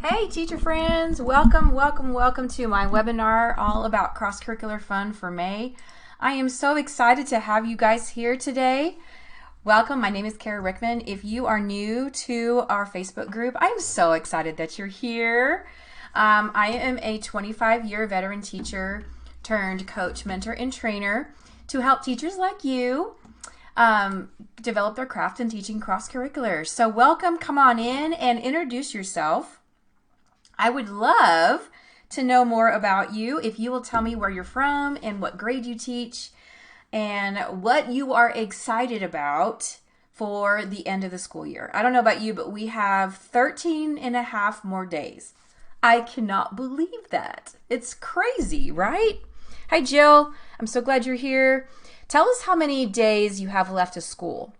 Hey teacher friends, welcome to my webinar all about cross-curricular fun for May. I am so excited to have you guys here today. Welcome, my name is Kara Rickman. If you are new to our Facebook group, I'm so excited that you're here. I am a 25-year veteran teacher turned coach, mentor, and trainer to help teachers like you develop their craft in teaching cross-curricular. So welcome, come on in and introduce yourself. I would love to know more about you if you will tell me where you're from and what grade you teach and what you are excited about for the end of the school year. I don't know about you, but we have 13 and a half more days. I cannot believe that. It's crazy, right? Hi, Jill. I'm so glad you're here. Tell us how many days you have left of school.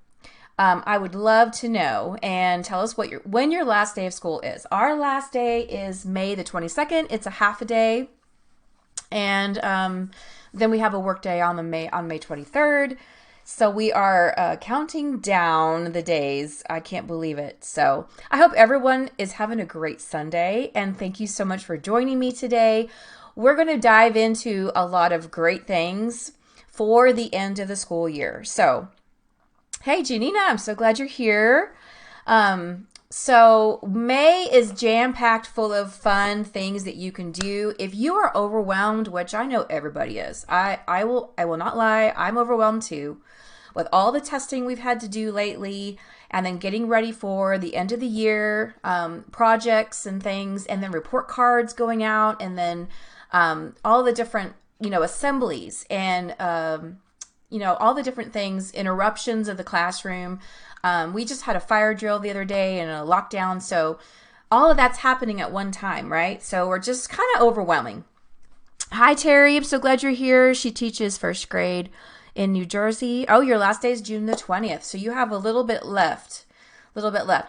I would love to know, and tell us when your last day of school is. Our last day is May the 22nd. It's a half a day, and then we have a work day on May 23rd. So we are counting down the days. I can't believe it. So I hope everyone is having a great Sunday, and thank you so much for joining me today. We're going to dive into a lot of great things for the end of the school year. So hey, Janina, I'm so glad you're here. So May is jam-packed full of fun things that you can do. If you are overwhelmed, which I know everybody is, I will not lie, I'm overwhelmed too with all the testing we've had to do lately, and then getting ready for the end of the year projects and things, and then report cards going out, and then all the different assemblies and all the different things, interruptions of the classroom. We just had a fire drill the other day and a lockdown. So all of that's happening at one time, right? So we're just kind of overwhelming. Hi, Terry. I'm so glad you're here. She teaches first grade in New Jersey. Oh, your last day is June the 20th. So you have a little bit left.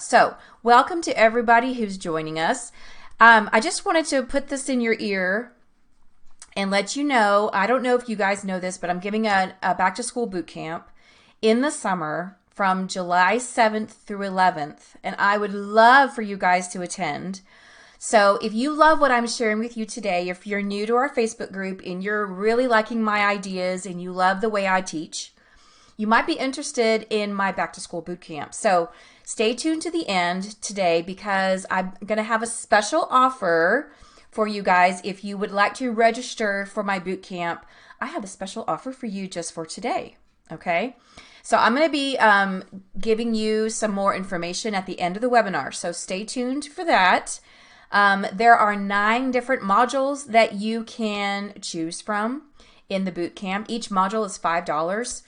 So welcome to everybody who's joining us. I just wanted to put this in your ear and let you know, I don't know if you guys know this, but I'm giving a back to school boot camp in the summer from July 7th through 11th. And I would love for you guys to attend. So if you love what I'm sharing with you today, if you're new to our Facebook group and you're really liking my ideas and you love the way I teach, you might be interested in my back to school boot camp. So stay tuned to the end today, because I'm going to have a special offer for you guys. If you would like to register for my boot camp, I have a special offer for you just for today. Okay, so I'm going to be giving you some more information at the end of the webinar, so stay tuned for that. There are 9 different modules that you can choose from in the boot camp. Each module is $5,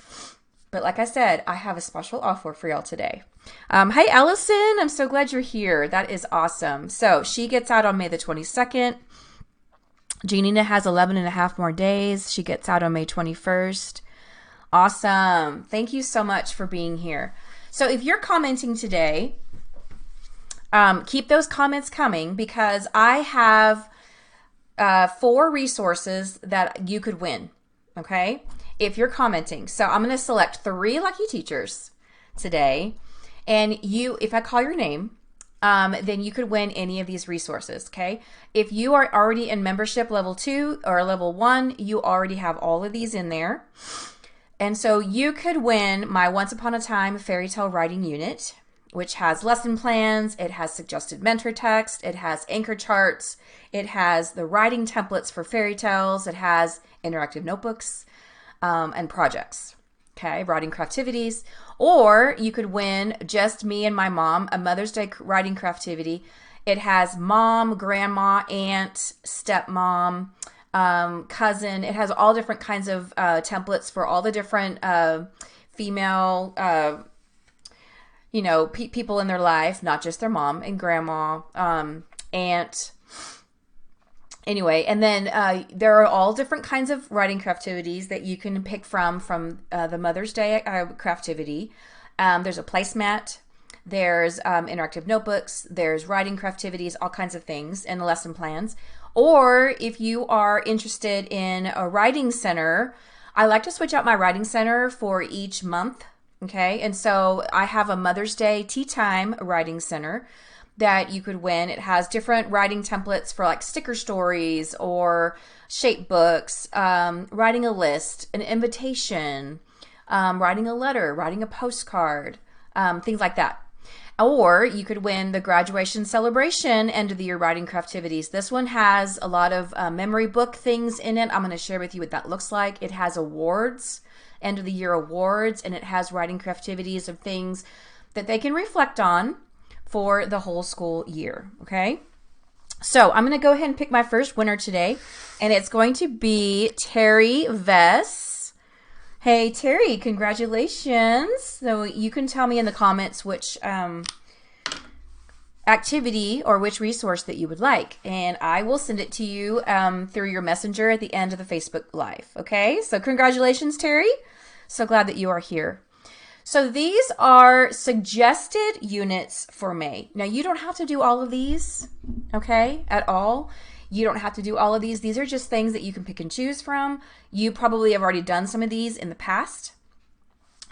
but like I said, I have a special offer for y'all today. Hi, Allison. I'm so glad you're here. That is awesome. So she gets out on May the 22nd. Janina has 11 and a half more days. She gets out on May 21st. Awesome. Thank you so much for being here. So if you're commenting today, keep those comments coming, because I have 4 resources that you could win. Okay, if you're commenting. So I'm going to select 3 lucky teachers today. And if I call your name, then you could win any of these resources, okay? If you are already in membership level 2 or level 1, you already have all of these in there. And so you could win my Once Upon a Time Fairy Tale Writing Unit, which has lesson plans, it has suggested mentor text, it has anchor charts, it has the writing templates for fairy tales, it has interactive notebooks and projects. Okay, writing craftivities. Or you could win just me and my mom, a Mother's Day writing craftivity. It has mom, grandma, aunt, stepmom, cousin. It has all different kinds of templates for all the different female, people in their life, not just their mom and grandma, aunt. Anyway, and then there are all different kinds of writing craftivities that you can pick from the Mother's Day craftivity. There's a placemat, there's interactive notebooks, there's writing craftivities, all kinds of things, and lesson plans. Or if you are interested in a writing center, I like to switch out my writing center for each month. Okay, and so I have a Mother's Day Tea Time Writing Center. that you could win. It has different writing templates for like sticker stories or shape books, writing a list, an invitation, writing a letter, writing a postcard, things like that. Or you could win the graduation celebration end of the year writing craftivities. This one has a lot of memory book things in it. I'm going to share with you what that looks like. It has awards, end of the year awards, and it has writing craftivities of things that they can reflect on for the whole school year. Okay. So I'm going to go ahead and pick my first winner today, and it's going to be Terry Vess. Hey, Terry, congratulations. So you can tell me in the comments which activity or which resource that you would like, and I will send it to you through your messenger at the end of the Facebook Live. Okay, so congratulations, Terry. So glad that you are here. So these are suggested units for May. Now, you don't have to do all of these, okay, at all. You don't have to do all of these. These are just things that you can pick and choose from. You probably have already done some of these in the past.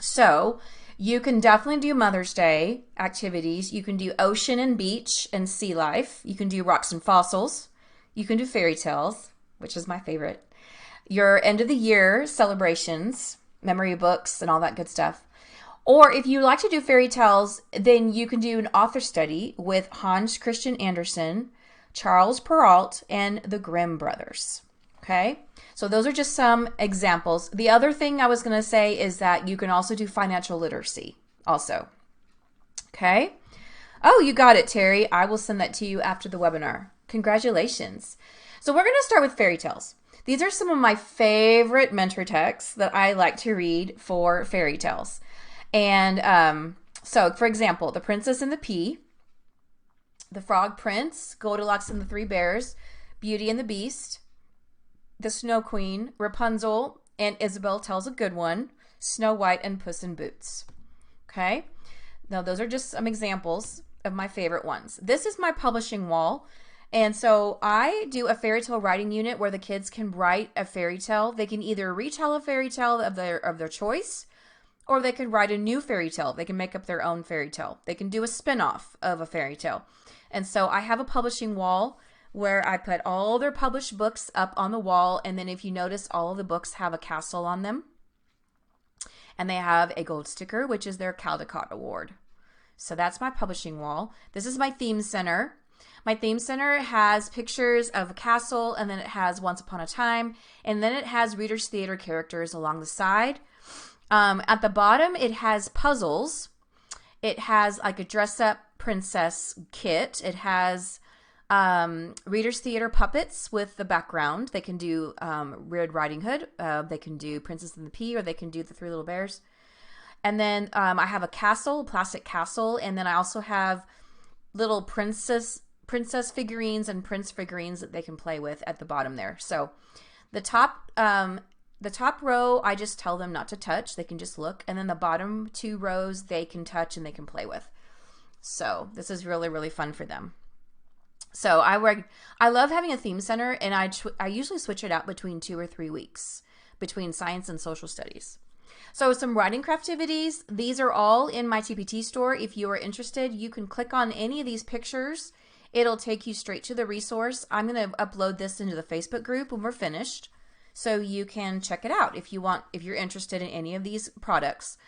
So you can definitely do Mother's Day activities. You can do ocean and beach and sea life. You can do rocks and fossils. You can do fairy tales, which is my favorite. Your end of the year celebrations, memory books, and all that good stuff. Or if you like to do fairy tales, then you can do an author study with Hans Christian Andersen, Charles Perrault, and the Grimm brothers. Okay, so those are just some examples. The other thing I was going to say is that you can also do financial literacy also. Okay. Oh, you got it, Terry. I will send that to you after the webinar. Congratulations. So we're going to start with fairy tales. These are some of my favorite mentor texts that I like to read for fairy tales. And so, for example, The Princess and the Pea, The Frog Prince, Goldilocks and the Three Bears, Beauty and the Beast, The Snow Queen, Rapunzel, and Isabel Tells a Good One, Snow White, and Puss in Boots. Okay, now those are just some examples of my favorite ones. This is my publishing wall, and so I do a fairy tale writing unit where the kids can write a fairy tale. They can either retell a fairy tale of their choice, or they can write a new fairy tale. They can make up their own fairy tale. They can do a spin-off of a fairy tale. And so I have a publishing wall where I put all their published books up on the wall. And then if you notice, all of the books have a castle on them. And they have a gold sticker, which is their Caldecott Award. So that's my publishing wall. This is my theme center. My theme center has pictures of a castle, and then it has Once Upon a Time, and then it has Reader's Theater characters along the side. At the bottom, it has puzzles. It has like a dress-up princess kit. It has Reader's Theater puppets with the background. They can do Red Riding Hood. They can do Princess and the Pea, or they can do the Three Little Bears. And then I have a castle, a plastic castle, and then I also have little princess figurines and prince figurines that they can play with at the bottom there. So the top row, I just tell them not to touch. They can just look. And then the bottom two rows, they can touch and they can play with. So this is really, really fun for them. So I love having a theme center, and I usually switch it out between 2 or 3 weeks between science and social studies. So some writing craftivities. These are all in my TPT store. If you are interested, you can click on any of these pictures. It'll take you straight to the resource. I'm going to upload this into the Facebook group when we're finished, so you can check it out if you're interested in any of these products.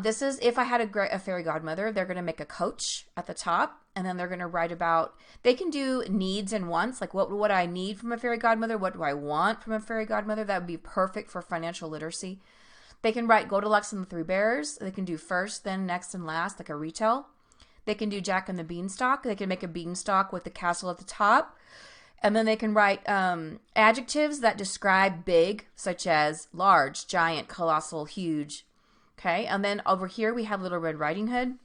This is if I had a fairy godmother. They're going to make a coach at the top, and then they're going to write about, they can do needs and wants, like what would I need from a fairy godmother? What do I want from a fairy godmother? That would be perfect for financial literacy. They can write Goldilocks and the Three Bears. They can do first, then next, and last, like a retell. They can do Jack and the Beanstalk. They can make a beanstalk with the castle at the top. And then they can write adjectives that describe big, such as large, giant, colossal, huge. Okay, and then over here we have Little Red Riding Hood.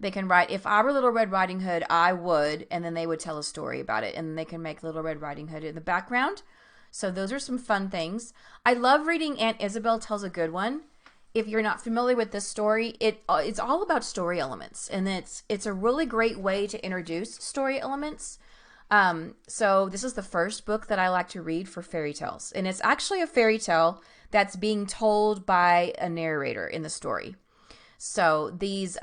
They can write, if I were Little Red Riding Hood, I would, and then they would tell a story about it. And they can make Little Red Riding Hood in the background. So those are some fun things. I love reading Aunt Isabel Tells a Good One. If you're not familiar with this story, it's all about story elements, and it's a really great way to introduce story elements. So this is the first book that I like to read for fairy tales, and it's actually a fairy tale that's being told by a narrator in the story. So these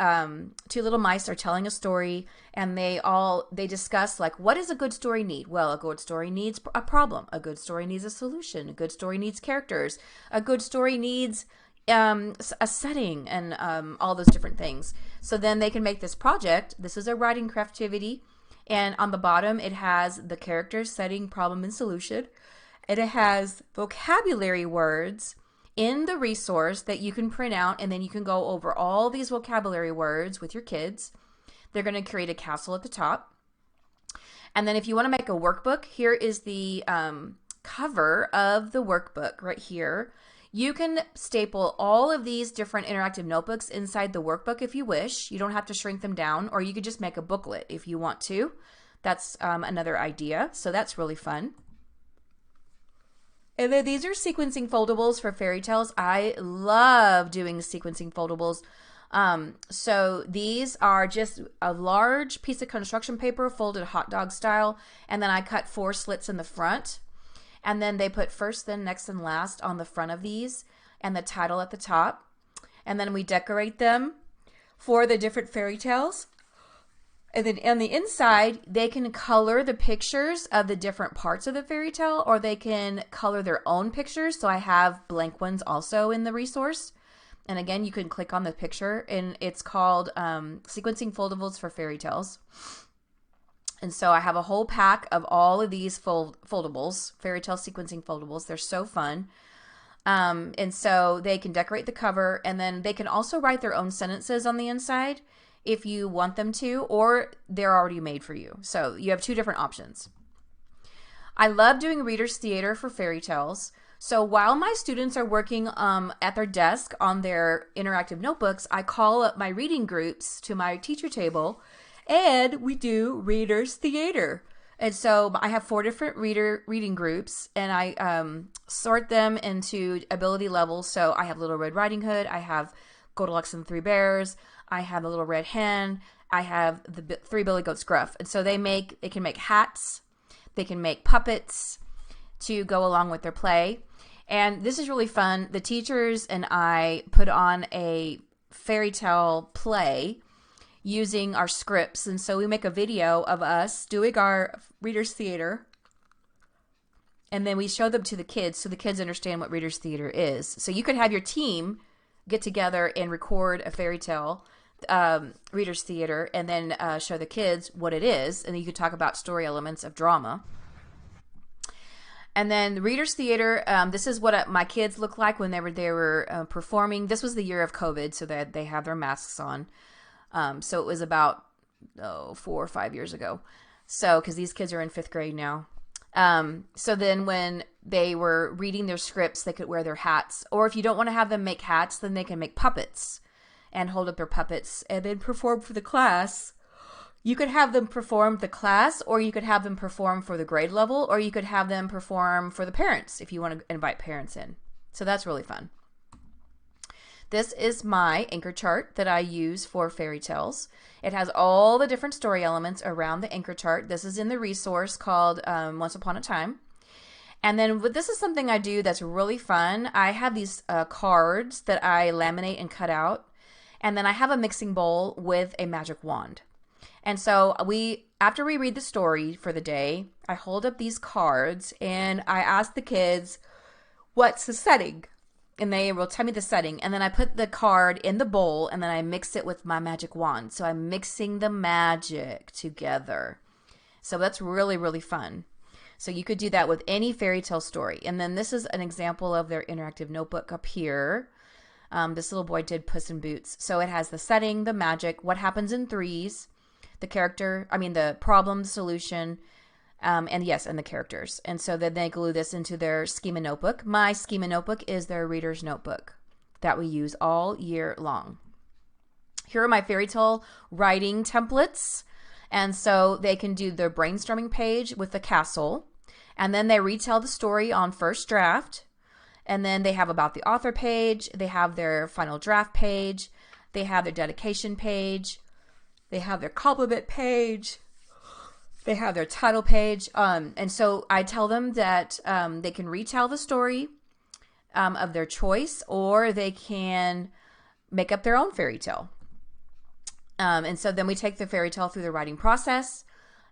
two little mice are telling a story, and they discuss, like, what does a good story need? Well, a good story needs a problem. A good story needs a solution. A good story needs characters. A good story needs a setting, and all those different things. So then they can make this project. This is a writing craftivity, and on the bottom it has the characters, setting, problem, and solution, and it has vocabulary words in the resource that you can print out, and then you can go over all these vocabulary words with your kids. They're going to create a castle at the top. And then if you want to make a workbook, here is the cover of the workbook right here. You can staple all of these different interactive notebooks inside the workbook if you wish. You don't have to shrink them down, or you could just make a booklet if you want to. That's another idea. So that's really fun. And then these are sequencing foldables for fairy tales. I love doing sequencing foldables. So these are just a large piece of construction paper folded hot dog style, and then I cut 4 slits in the front, and then they put first, then, next, and last on the front of these, and the title at the top, and then we decorate them for the different fairy tales. And then on the inside, they can color the pictures of the different parts of the fairy tale, or they can color their own pictures. So I have blank ones also in the resource. And again, you can click on the picture, and it's called Sequencing Foldables for Fairy Tales. And so I have a whole pack of all of these foldables, fairy tale sequencing foldables. They're so fun. And so they can decorate the cover, and then they can also write their own sentences on the inside if you want them to, or they're already made for you. So you have 2 different options. I love doing readers theater for fairy tales. So while my students are working at their desk on their interactive notebooks, I call up my reading groups to my teacher table, and we do readers theater. And so I have 4 different reading groups, and I sort them into ability levels. So I have Little Red Riding Hood, I have Goldilocks and the 3 Bears, I have the Little Red Hen, I have the 3 Billy Goats Gruff. And so they can make hats, they can make puppets to go along with their play. And this is really fun. The teachers and I put on a fairy tale play using our scripts. And so we make a video of us doing our readers theater, and then we show them to the kids so the kids understand what readers theater is. So you could have your team get together and record a fairy tale readers theater, and then show the kids what it is, and then you could talk about story elements of drama. And then the readers theater, this is what my kids look like when they were performing. This was the year of COVID, so that they have their masks on. So it was about 4 or 5 years ago. So because these kids are in 5th grade now. So then when they were reading their scripts, they could wear their hats. Or if you don't want to have them make hats, then they can make puppets and hold up their puppets and then perform for the class. You could have them perform the class, or you could have them perform for the grade level, or you could have them perform for the parents if you want to invite parents in. So that's really fun. This is my anchor chart that I use for fairy tales. It has all the different story elements around the anchor chart. This is in the resource called Once Upon a Time. And then this is something I do that's really fun. I have these cards that I laminate and cut out. And then I have a mixing bowl with a magic wand. And so after we read the story for the day, I hold up these cards and I ask the kids, what's the setting? And they will tell me the setting. And then I put the card in the bowl, and then I mix it with my magic wand. So I'm mixing the magic together. So that's really, really fun. So you could do that with any fairy tale story. And then this is an example of their interactive notebook up here. This little boy did Puss in Boots. So it has the setting, the magic, what happens in threes, the problem, the solution, and the characters. And so then they glue this into their schema notebook. My schema notebook is their reader's notebook that we use all year long. Here are my fairy tale writing templates. And so they can do their brainstorming page with the castle, and then they retell the story on first draft. And then they have about the author page, they have their final draft page, they have their dedication page, they have their compliment page, they have their title page. And so I tell them that they can retell the story of their choice, or they can make up their own fairy tale. And so then we take the fairy tale through the writing process,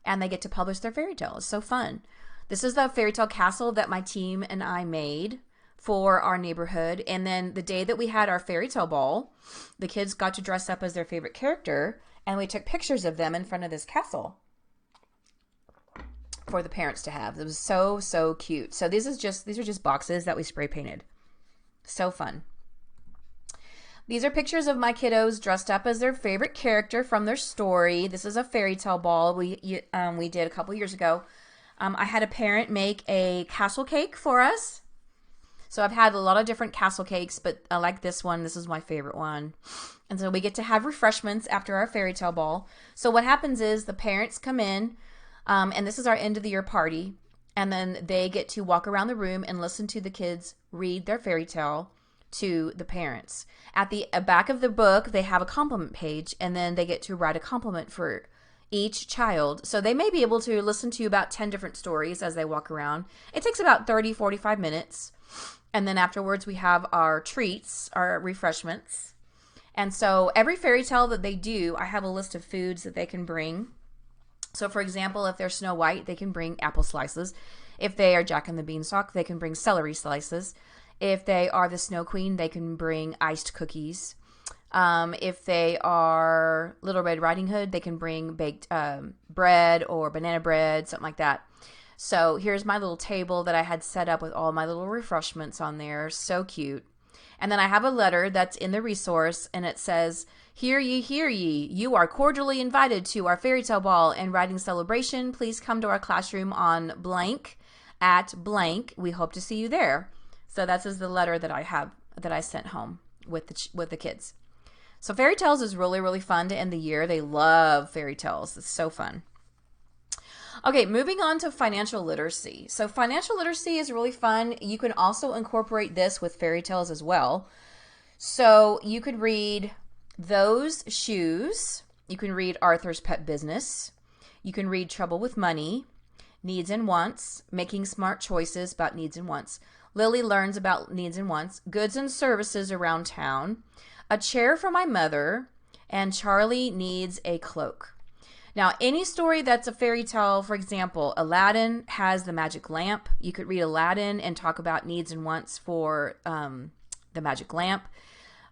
and they get to publish their fairy tale. It's so fun. This is the fairy tale castle that my team and I made for our neighborhood. And then the day that we had our fairy tale ball, the kids got to dress up as their favorite character, and we took pictures of them in front of this castle for the parents to have. It was so, so cute. So these are just boxes that we spray painted. So fun. These are pictures of my kiddos dressed up as their favorite character from their story. This is a fairy tale ball we did a couple years ago. I had a parent make a castle cake for us. So I've had a lot of different castle cakes, but I like this one. This is my favorite one. And so we get to have refreshments after our fairy tale ball. So what happens is the parents come in, and this is our end of the year party. And then they get to walk around the room and listen to the kids read their fairy tale to the parents. At the back of the book, they have a compliment page, and then they get to write a compliment for each child. So they may be able to listen to about 10 different stories as they walk around. It takes about 30-45 minutes. And then afterwards, we have our treats, our refreshments. And so every fairy tale that they do, I have a list of foods that they can bring. So for example, if they're Snow White, they can bring apple slices. If they are Jack and the Beanstalk, they can bring celery slices. If they are the Snow Queen, they can bring iced cookies. If they are Little Red Riding Hood, they can bring baked bread or banana bread, something like that. So here's my little table that I had set up with all my little refreshments on there. So cute. And then I have a letter that's in the resource, and it says, hear ye, you are cordially invited to our fairy tale ball and writing celebration. Please come to our classroom on blank at blank. We hope to see you there. So that's the letter that I sent home with the kids. So fairy tales is really, really fun to end the year. They love fairy tales. It's so fun. Okay, moving on to financial literacy. So financial literacy is really fun. You can also incorporate this with fairy tales as well. So you could read Those Shoes. You can read Arthur's Pet Business. You can read Trouble with Money, Needs and Wants, Making Smart Choices about Needs and Wants. Lily learns about needs and wants, goods and services around town, a chair for my mother, and Charlie needs a cloak. Now, any story that's a fairy tale, for example, Aladdin has the magic lamp. You could read Aladdin and talk about needs and wants for the magic lamp.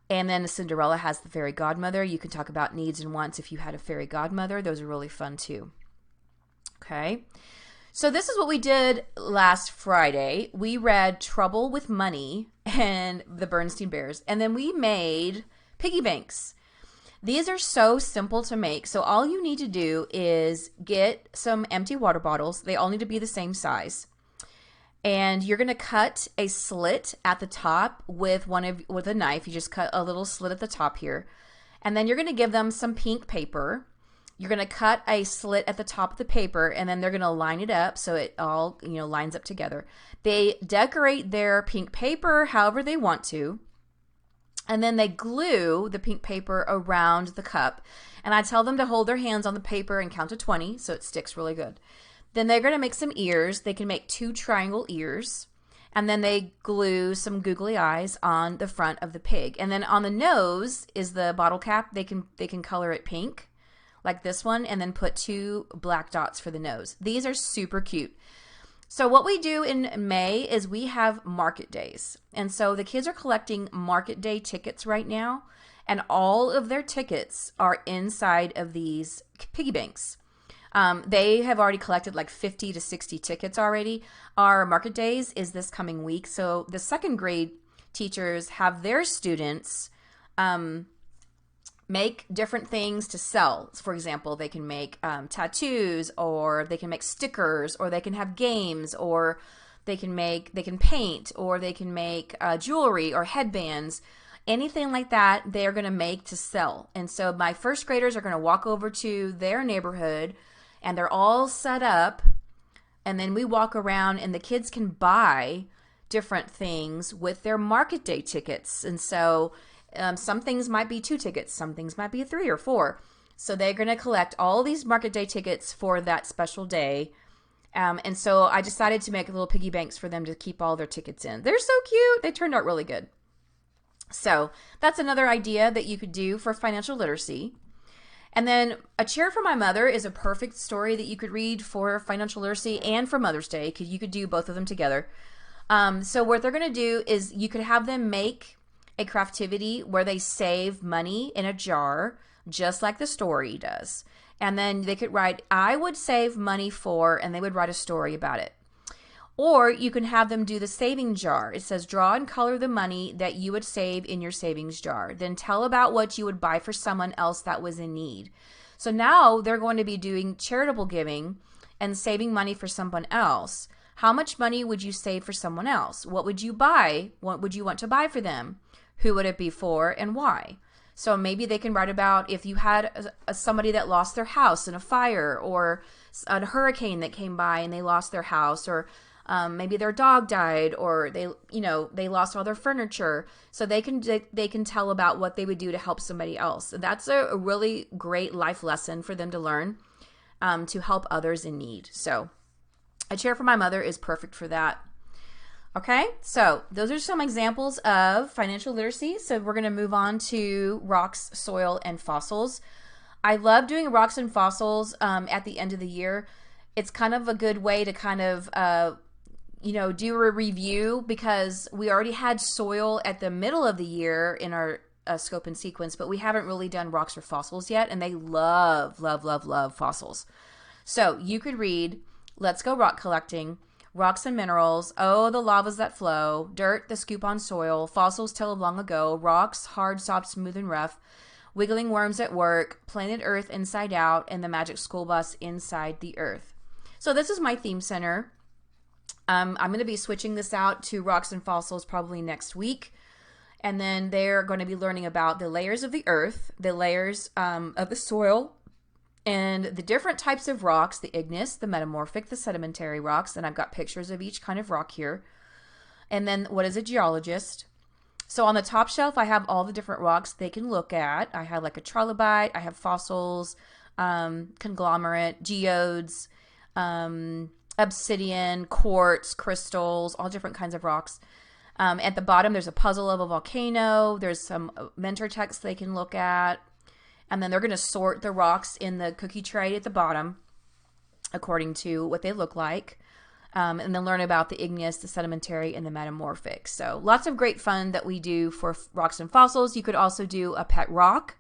And then Cinderella has the fairy godmother. You can talk about needs and wants if you had a fairy godmother. Those are really fun too. Okay. So this is what we did last Friday. We read Trouble with Money and the Bernstein Bears, and then we made piggy banks. These are so simple to make. So all you need to do is get some empty water bottles. They all need to be the same size. And you're going to cut a slit at the top with a knife. You just cut a little slit at the top here. And then you're going to give them some pink paper. You're going to cut a slit at the top of the paper, and then they're going to line it up so it all, lines up together. They decorate their pink paper however they want to, and then they glue the pink paper around the cup. And I tell them to hold their hands on the paper and count to 20 so it sticks really good. Then they're going to make some ears. They can make 2 triangle ears. And then they glue some googly eyes on the front of the pig. And then on the nose is the bottle cap. They can color it pink, like this one, and then put 2 black dots for the nose. These are super cute. So what we do in May is we have market days. And so the kids are collecting market day tickets right now, and all of their tickets are inside of these piggy banks. They have already collected like 50 to 60 tickets already. Our market days is this coming week. So the second grade teachers have their students make different things to sell. For example, they can make tattoos, or they can make stickers, or they can have games, or they can paint, or they can make jewelry or headbands. Anything like that, they're going to make to sell. And so my first graders are going to walk over to their neighborhood, and they're all set up, and then we walk around, and the kids can buy different things with their market day tickets. And so some things might be 2 tickets, some things might be 3 or 4. So they're going to collect all these market day tickets for that special day. And so I decided to make little piggy banks for them to keep all their tickets in. They're so cute. They turned out really good. So that's another idea that you could do for financial literacy. And then A Chair for My Mother is a perfect story that you could read for financial literacy and for Mother's Day, because you could do both of them together. So what they're going to do is you could have them make a craftivity where they save money in a jar, just like the story does. And then they could write, I would save money for, and they would write a story about it. Or you can have them do the saving jar. It says, draw and color the money that you would save in your savings jar. Then tell about what you would buy for someone else that was in need. So now they're going to be doing charitable giving and saving money for someone else. How much money would you save for someone else? What would you buy? What would you want to buy for them? Who would it be for and why? So maybe they can write about if you had somebody that lost their house in a fire, or a hurricane that came by and they lost their house, or maybe their dog died, or they lost all their furniture. So they can tell about what they would do to help somebody else. And that's a really great life lesson for them to learn, to help others in need. So A Chair for My Mother is perfect for that. Okay, so those are some examples of financial literacy. So we're going to move on to rocks, soil, and fossils. I love doing rocks and fossils at the end of the year. It's kind of a good way to kind of do a review, because we already had soil at the middle of the year in our scope and sequence, but we haven't really done rocks or fossils yet, and they love, love, love, love fossils. So you could read Let's Go Rock Collecting, Rocks and Minerals, Oh, the Lavas That Flow, Dirt, the Scoop on Soil, Fossils Tell of Long Ago, Rocks, Hard, Soft, Smooth, and Rough, Wiggling Worms at Work, Planet Earth Inside Out, and the Magic School Bus Inside the Earth. So this is my theme center. I'm going to be switching this out to rocks and fossils probably next week. And then they're going to be learning about the layers of the earth, the layers of the soil, and the different types of rocks, the igneous, the metamorphic, the sedimentary rocks. And I've got pictures of each kind of rock here. And then what is a geologist? So on the top shelf, I have all the different rocks they can look at. I have like a trilobite, I have fossils, conglomerate, geodes, obsidian, quartz, crystals, all different kinds of rocks. At the bottom, there's a puzzle of a volcano. There's some mentor text they can look at. And then they're going to sort the rocks in the cookie tray at the bottom according to what they look like. And then learn about the igneous, the sedimentary, and the metamorphic. So lots of great fun that we do for rocks and fossils. You could also do a pet rock.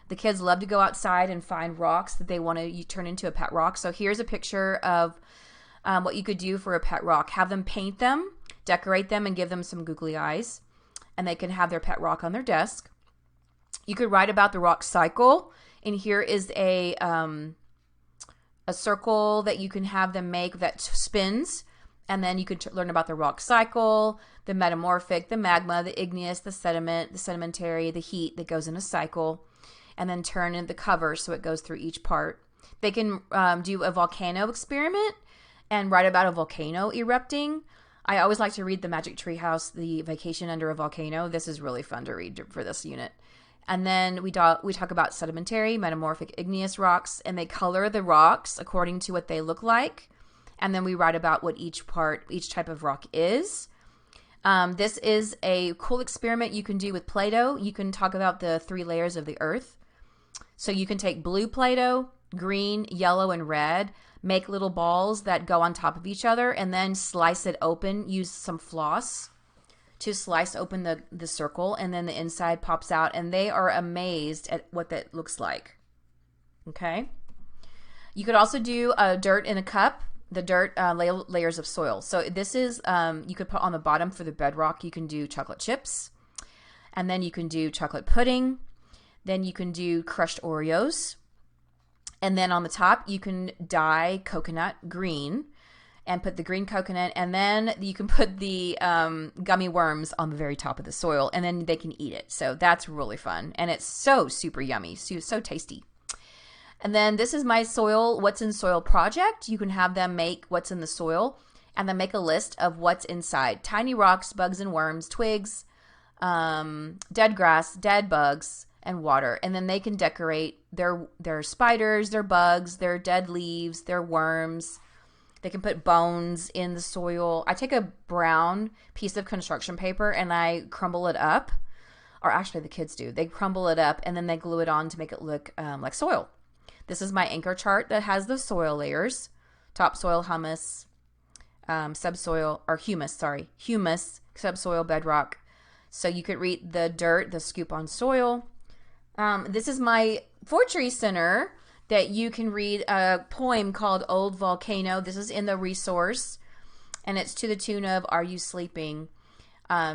The kids love to go outside and find rocks that they want to turn into a pet rock. So here's a picture of what you could do for a pet rock. Have them paint them, decorate them, and give them some googly eyes. And they can have their pet rock on their desk. You could write about the rock cycle. And here is a circle that you can have them make that spins. And then you could learn about the rock cycle, the metamorphic, the magma, the igneous, the sediment, the sedimentary, the heat that goes in a cycle. And then turn in the cover so it goes through each part. They can do a volcano experiment and write about a volcano erupting. I always like to read The Magic Treehouse, The Vacation Under a Volcano. This is really fun to read for this unit. And then we talk about sedimentary, metamorphic, igneous rocks, and they color the rocks according to what they look like. And then we write about what each type of rock is. This is a cool experiment you can do with Play-Doh. You can talk about the 3 layers of the earth. So you can take blue Play-Doh, green, yellow, and red, make little balls that go on top of each other, and then slice it open. Use some floss to slice open the circle, and then the inside pops out, and they are amazed at what that looks like. Okay? You could also do dirt in a cup, the dirt layers of soil. So this is, you could put on the bottom for the bedrock, you can do chocolate chips, and then you can do chocolate pudding, then you can do crushed Oreos, and then on the top you can dye coconut green and put the green coconut, and then you can put the gummy worms on the very top of the soil, and then they can eat it. So that's really fun, and it's so super yummy, so tasty. And then this is my What's in Soil project. You can have them make what's in the soil, and then make a list of what's inside. Tiny rocks, bugs and worms, twigs, dead grass, dead bugs, and water. And then they can decorate their spiders, their bugs, their dead leaves, their worms. They can put bones in the soil. I take a brown piece of construction paper and I crumble it up or actually the kids do. They crumble it up and then they glue it on to make it look like soil. This is my anchor chart that has the soil layers: topsoil, humus, subsoil, or humus, subsoil, bedrock. So you could read the dirt, the scoop on soil. This is my Fortree Center that you can read a poem called Old Volcano. This is in the resource, and it's to the tune of Are You Sleeping?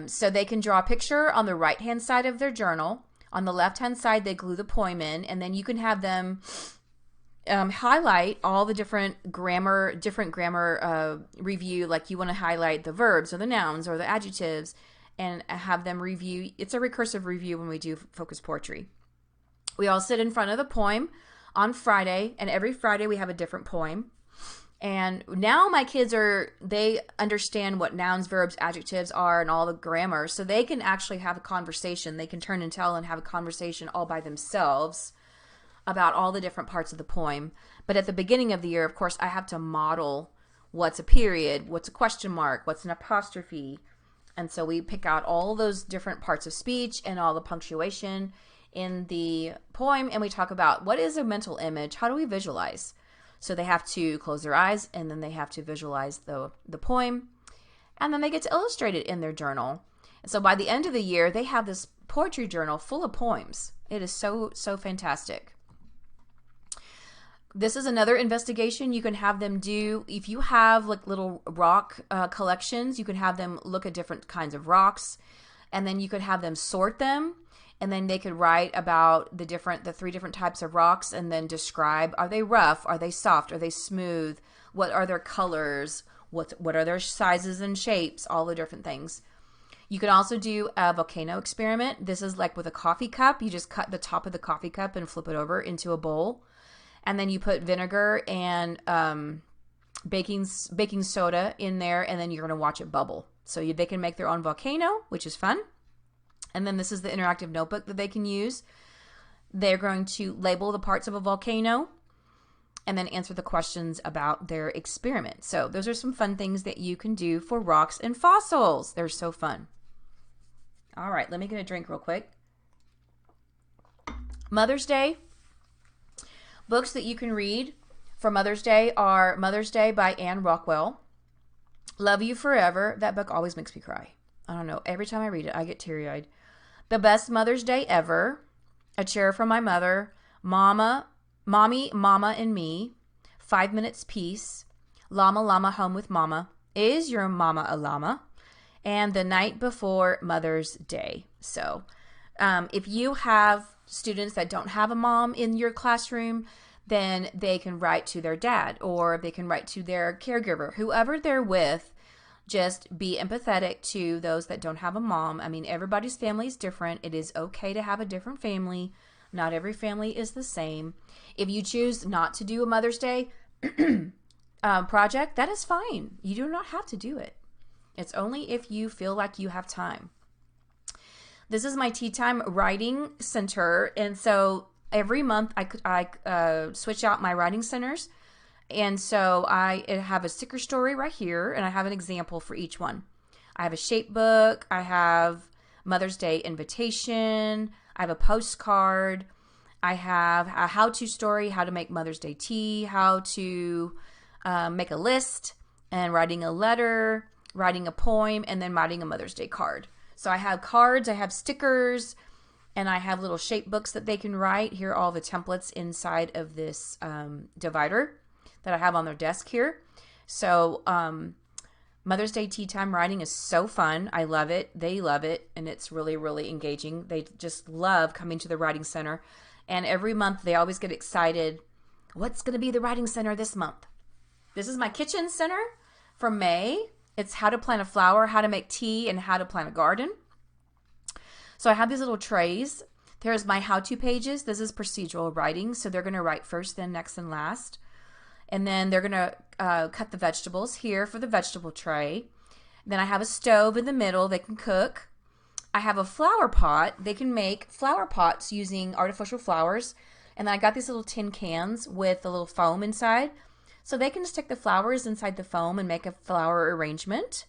So they can draw a picture on the right-hand side of their journal. On the left-hand side, they glue the poem in, and then you can have them highlight all the different grammar review. Like you want to highlight the verbs or the nouns or the adjectives, and have them review. It's a recursive review when we do focus poetry. We all sit in front of the poem on Friday, and every Friday we have a different poem. And now my kids they understand what nouns, verbs, adjectives are and all the grammar, so they can actually have a conversation. They can turn and tell and have a conversation all by themselves about all the different parts of the poem. But at the beginning of the year, of course, I have to model what's a period, what's a question mark, what's an apostrophe. And so we pick out all those different parts of speech and all the punctuation in the poem, and we talk about what is a mental image, how do we visualize. So they have to close their eyes, and then they have to visualize the poem, and then they get to illustrate it in their journal. And so by the end of the year, they have this poetry journal full of poems. It is so fantastic. This is another investigation you can have them do. If you have like little rock collections, you can have them look at different kinds of rocks, and then you could have them sort them. And then they could write about the 3 different types of rocks, and then describe, are they rough? Are they soft? Are they smooth? What are their colors? What are their sizes and shapes? All the different things. You can also do a volcano experiment. This is like with a coffee cup. You just cut the top of the coffee cup and flip it over into a bowl. And then you put vinegar and baking soda in there, and then you're going to watch it bubble. So they can make their own volcano, which is fun. And then this is the interactive notebook that they can use. They're going to label the parts of a volcano and then answer the questions about their experiment. So those are some fun things that you can do for rocks and fossils. They're so fun. All right, let me get a drink real quick. Mother's Day. Books that you can read for Mother's Day are Mother's Day by Anne Rockwell. Love You Forever. That book always makes me cry. I don't know. Every time I read it, I get teary-eyed. The Best Mother's Day Ever. A Chair for My Mother. Mommy, Mama, and Me. 5 Minutes Peace. Llama, Llama, Home with Mama. Is Your Mama a Llama? And The Night Before Mother's Day. So if you have students that don't have a mom in your classroom, then they can write to their dad, or they can write to their caregiver, whoever they're with. Just be empathetic to those that don't have a mom. I mean, everybody's family is different. It is okay to have a different family. Not every family is the same. If you choose not to do a Mother's Day project, that is fine. You do not have to do it. It's only if you feel like you have time. This is my Tea Time Writing Center. And so every month I switch out my writing centers. And so I have a sticker story right here, and I have an example for each one. I have a shape book. I have Mother's Day invitation. I have a postcard. I have a how-to story, how to make Mother's Day tea, how to make a list, and writing a letter, writing a poem, and then writing a Mother's Day card. So I have cards, I have stickers, and I have little shape books that they can write. Here are all the templates inside of this divider that I have on their desk here. So Mother's Day tea time writing is so fun. I love it. They love it. And it's really, really engaging. They just love coming to the writing center. And every month they always get excited. What's going to be the writing center this month? This is my kitchen center for May. It's how to plant a flower, how to make tea, and how to plant a garden. So I have these little trays. There's my how-to pages. This is procedural writing. So they're going to write first, then next, and last. And then they're going to cut the vegetables here for the vegetable tray. Then I have a stove in the middle. They can cook. I have a flower pot. They can make flower pots using artificial flowers. And then I got these little tin cans with a little foam inside. So they can stick the flowers inside the foam and make a flower arrangement.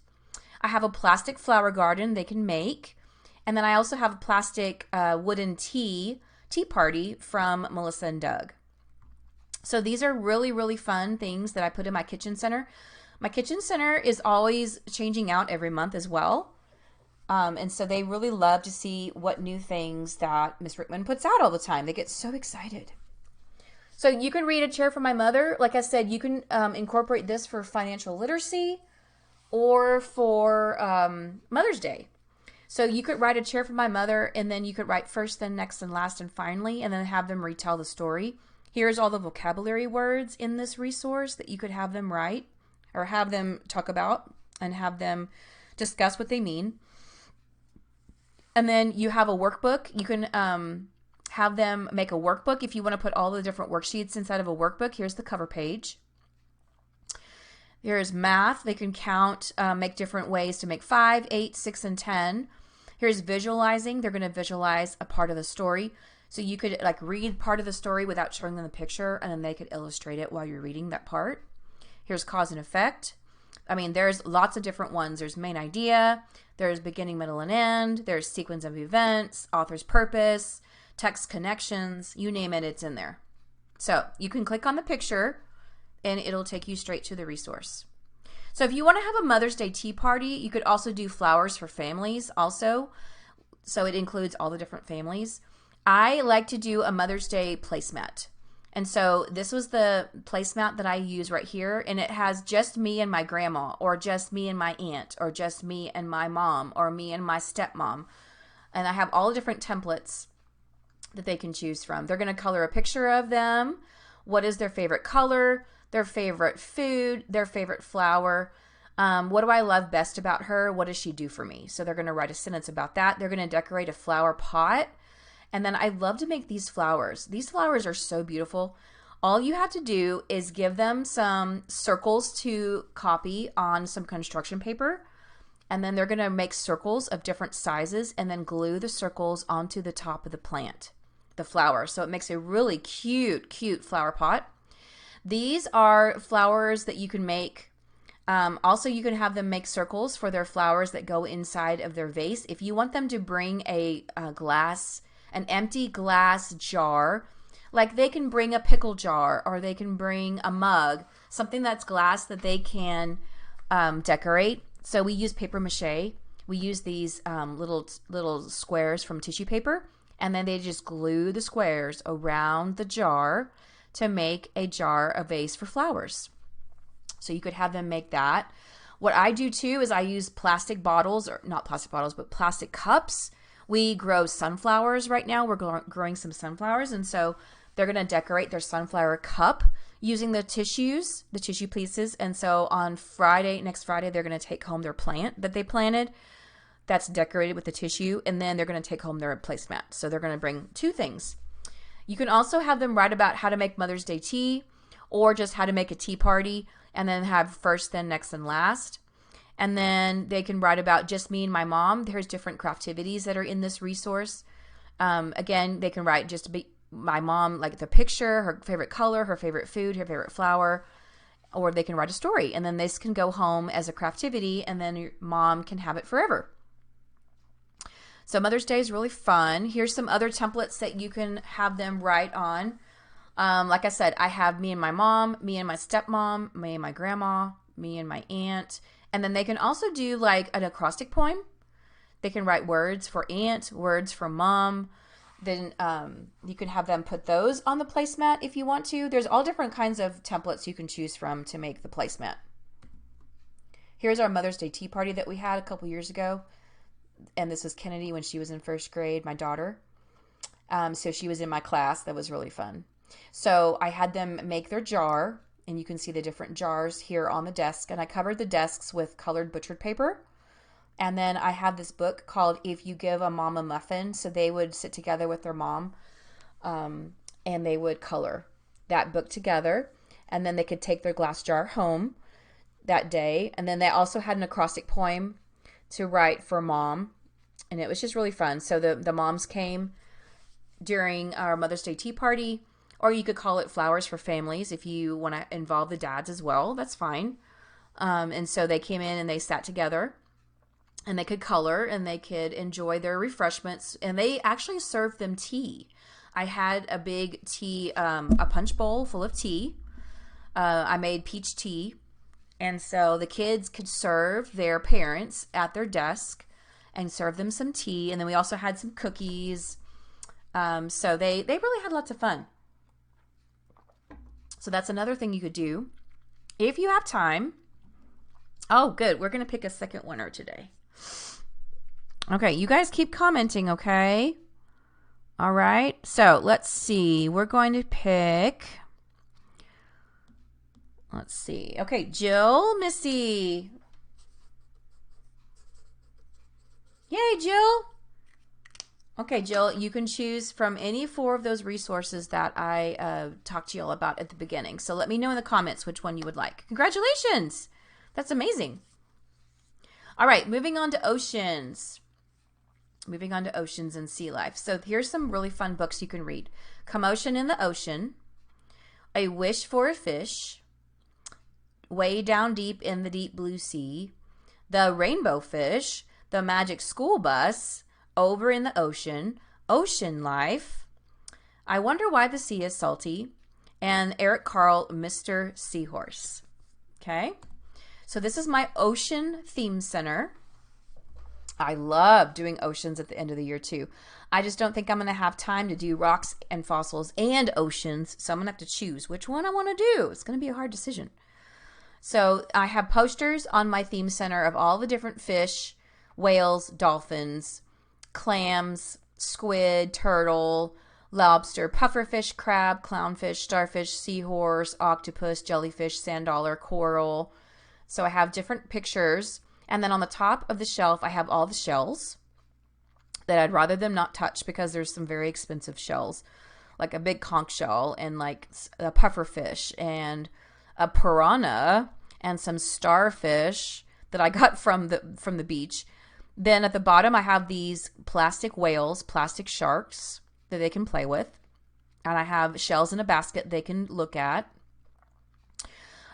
I have a plastic flower garden they can make. And then I also have a plastic wooden tea party from Melissa and Doug. So these are really, really fun things that I put in my kitchen center. My kitchen center is always changing out every month as well. And so they really love to see what new things that Miss Rickman puts out all the time. They get so excited. So you can read A Chair for My Mother. Like I said, you can incorporate this for financial literacy or for Mother's Day. So you could write A Chair for My Mother, and then you could write first, then next, and last, and finally, and then have them retell the story. Here's all the vocabulary words in this resource that you could have them write or have them talk about and have them discuss what they mean. And then you have a workbook. You can have them make a workbook if you want to put all the different worksheets inside of a workbook. Here's the cover page. Here's math. They can count, make different ways to make 5, 8, 6, and 10. Here's visualizing. They're going to visualize a part of the story. So you could like read part of the story without showing them the picture, and then they could illustrate it while you're reading that part. Here's cause and effect. I mean, there's lots of different ones. There's main idea. There's beginning, middle, and end. There's sequence of events, author's purpose, text connections, you name it, it's in there. So you can click on the picture and it'll take you straight to the resource. So if you want to have a Mother's Day tea party, you could also do flowers for families also. So it includes all the different families. I like to do a Mother's Day placemat. And so this was the placemat that I use right here, and it has just me and my grandma, or just me and my aunt, or just me and my mom, or me and my stepmom. And I have all the different templates that they can choose from. They're going to color a picture of them. What is their favorite color, their favorite food, their favorite flower. What do I love best about her? What does she do for me? So they're going to write a sentence about that. They're going to decorate a flower pot. And then I love to make these flowers. These flowers are so beautiful. All you have to do is give them some circles to copy on some construction paper. And then they're going to make circles of different sizes and then glue the circles onto the top of the plant, the flower. So it makes a really cute, cute flower pot. These are flowers that you can make. Also, you can have them make circles for their flowers that go inside of their vase. If you want them to bring an empty glass jar, like they can bring a pickle jar or they can bring a mug, something that's glass that they can decorate. So we use paper mache. We use these little squares from tissue paper, and then they just glue the squares around the jar to make a vase for flowers. So you could have them make that. What I do too is I use plastic bottles, or not plastic bottles, but plastic cups. We grow sunflowers right now. We're growing some sunflowers, and so they're going to decorate their sunflower cup using the tissue pieces. And so on next Friday, they're going to take home their plant that they planted that's decorated with the tissue, and then they're going to take home their placemat. So they're going to bring two things. You can also have them write about how to make Mother's Day tea, or just how to make a tea party, and then have first, then next, and last. And then they can write about just me and my mom. There's different craftivities that are in this resource. Again, they can write just my mom, like the picture, her favorite color, her favorite food, her favorite flower, or they can write a story. And then this can go home as a craftivity, and then your mom can have it forever. So Mother's Day is really fun. Here's some other templates that you can have them write on. Like I said, I have me and my mom, me and my stepmom, me and my grandma, me and my aunt. And then they can also do like an acrostic poem. They can write words for aunt, words for mom. Then you can have them put those on the placemat if you want to. There's all different kinds of templates you can choose from to make the placemat. Here's our Mother's Day tea party that we had a couple years ago. And this was Kennedy when she was in first grade, my daughter. So she was in my class. That was really fun. So I had them make their jar, and you can see the different jars here on the desk. And I covered the desks with colored butchered paper. And then I have this book called If You Give a Mom a Muffin. So they would sit together with their mom, and they would color that book together. And then they could take their glass jar home that day. And then they also had an acrostic poem to write for mom. And it was just really fun. So the moms came during our Mother's Day tea party. Or you could call it Flowers for Families if you want to involve the dads as well. That's fine. And so they came in and they sat together. and they could color and they could enjoy their refreshments, and they actually served them tea. I had a big tea, a punch bowl full of tea. I made peach tea, and so the kids could serve their parents at their desk and serve them some tea, and then we also had some cookies. So they really had lots of fun. So that's another thing you could do if you have time. Oh, good. We're going to pick a second winner today. Okay, you guys keep commenting, okay? All right. So let's see. We're going to pick. Let's see. Okay, Jill, Missy. Yay, Jill. Okay, Jill, you can choose from any 4 of those resources that I talked to you all about at the beginning. So let me know in the comments which one you would like. Congratulations. That's amazing. All right, moving on to oceans. Moving on to oceans and sea life. So here's some really fun books you can read. Commotion in the Ocean, A Wish for a Fish, Way Down Deep in the Deep Blue Sea, The Rainbow Fish, The Magic School Bus, Over in the Ocean, Ocean Life, I Wonder Why the Sea is Salty, and Eric Carle, Mr. Seahorse. Okay, so this is my ocean theme center. I love doing oceans at the end of the year too. I just don't think I'm going to have time to do rocks and fossils and oceans, so I'm going to have to choose which one I want to do. It's going to be a hard decision. So I have posters on my theme center of all the different fish, whales, dolphins, clams, squid, turtle, lobster, pufferfish, crab, clownfish, starfish, seahorse, octopus, jellyfish, sand dollar, coral. So I have different pictures. And then on the top of the shelf, I have all the shells that I'd rather them not touch because there's some very expensive shells, like a big conch shell and like a pufferfish and a piranha and some starfish that I got from the beach. Then at the bottom, I have these plastic whales, plastic sharks that they can play with. And I have shells in a basket they can look at.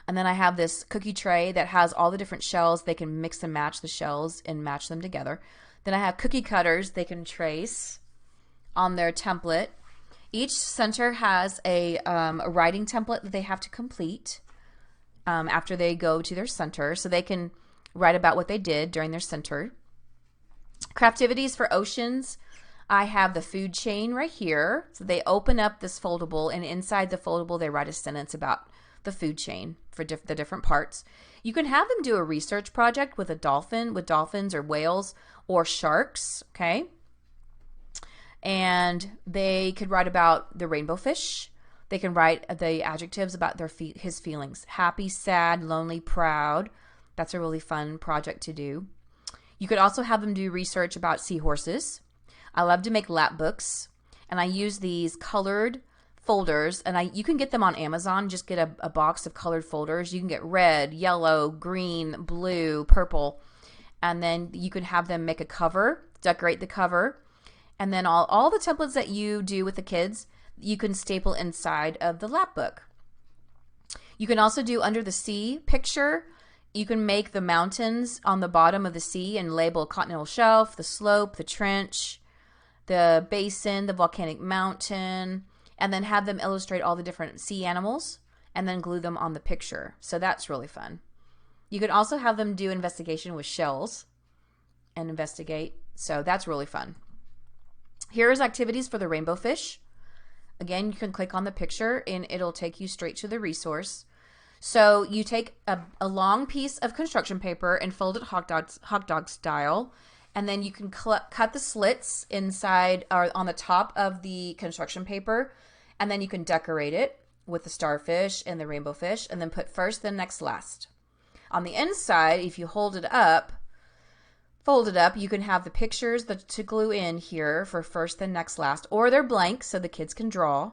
And then I have this cookie tray that has all the different shells. They can mix and match the shells and match them together. Then I have cookie cutters they can trace on their template. Each center has a writing template that they have to complete after they go to their center. So they can write about what they did during their center. Craftivities for oceans. I have the food chain right here. So they open up this foldable, and inside the foldable they write a sentence about the food chain for the different parts. You can have them do a research project with dolphins or whales or sharks, okay? And they could write about the rainbow fish. They can write the adjectives about his feelings. Happy, sad, lonely, proud. That's a really fun project to do. You could also have them do research about seahorses. I love to make lap books, and I use these colored folders, and you can get them on Amazon. Just get a box of colored folders. You can get red, yellow, green, blue, purple, and then you can have them make a cover, decorate the cover, and then all the templates that you do with the kids, you can staple inside of the lap book. You can also do under the sea picture. You can make the mountains on the bottom of the sea and label continental shelf, the slope, the trench, the basin, the volcanic mountain, and then have them illustrate all the different sea animals and then glue them on the picture. So that's really fun. You can also have them do investigation with shells and investigate. So that's really fun. Here's activities for the rainbow fish. Again, you can click on the picture and it'll take you straight to the resource. So you take a long piece of construction paper and fold it hot dog style. And then you can cut the slits inside or on the top of the construction paper. And then you can decorate it with the starfish and the rainbow fish, and then put first, then next, last. On the inside, if you fold it up, you can have the pictures to glue in here for first, then next, last, or they're blank so the kids can draw.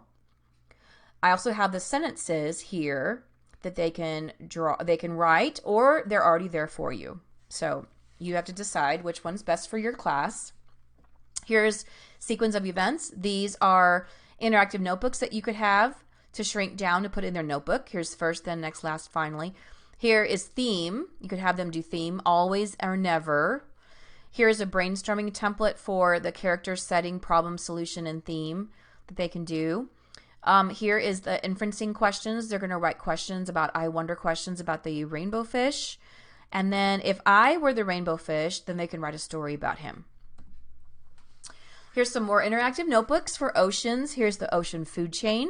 I also have the sentences here that they can write, or they're already there for you. So you have to decide which one's best for your class. Here's sequence of events. These are interactive notebooks that you could have to shrink down to put in their notebook. Here's first, then next, last, finally. Here is theme. You could have them do theme, always or never. Here's a brainstorming template for the character setting, problem, solution, and theme that they can do. Here is the inferencing questions. They're going to write questions about I wonder questions about the rainbow fish. And then if I were the rainbow fish, then they can write a story about him. Here's some more interactive notebooks for oceans. Here's the ocean food chain.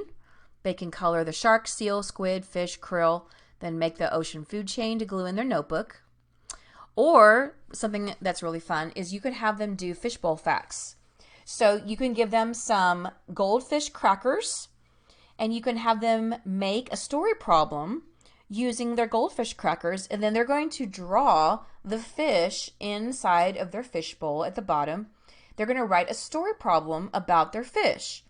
They can color the shark, seal, squid, fish, krill, then make the ocean food chain to glue in their notebook. Or something that's really fun is you could have them do fishbowl facts. So you can give them some goldfish crackers and you can have them make a story problem using their goldfish crackers, and then they're going to draw the fish inside of their fishbowl at the bottom. They're going to write a story problem about their fish.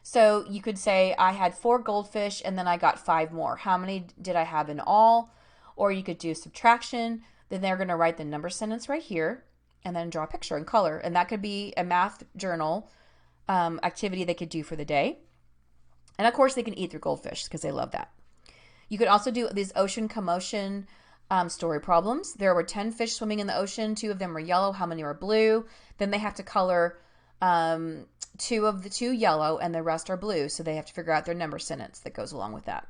So you could say, I had 4 goldfish and then I got 5 more. How many did I have in all? Or you could do subtraction. Then they're going to write the number sentence right here and then draw a picture in color. And that could be a math journal activity they could do for the day. And of course they can eat their goldfish because they love that. You could also do these ocean commotion story problems. There were 10 fish swimming in the ocean. 2 of them were yellow. How many were blue? Then they have to color 2 of the 2 yellow and the rest are blue. So they have to figure out their number sentence that goes along with that.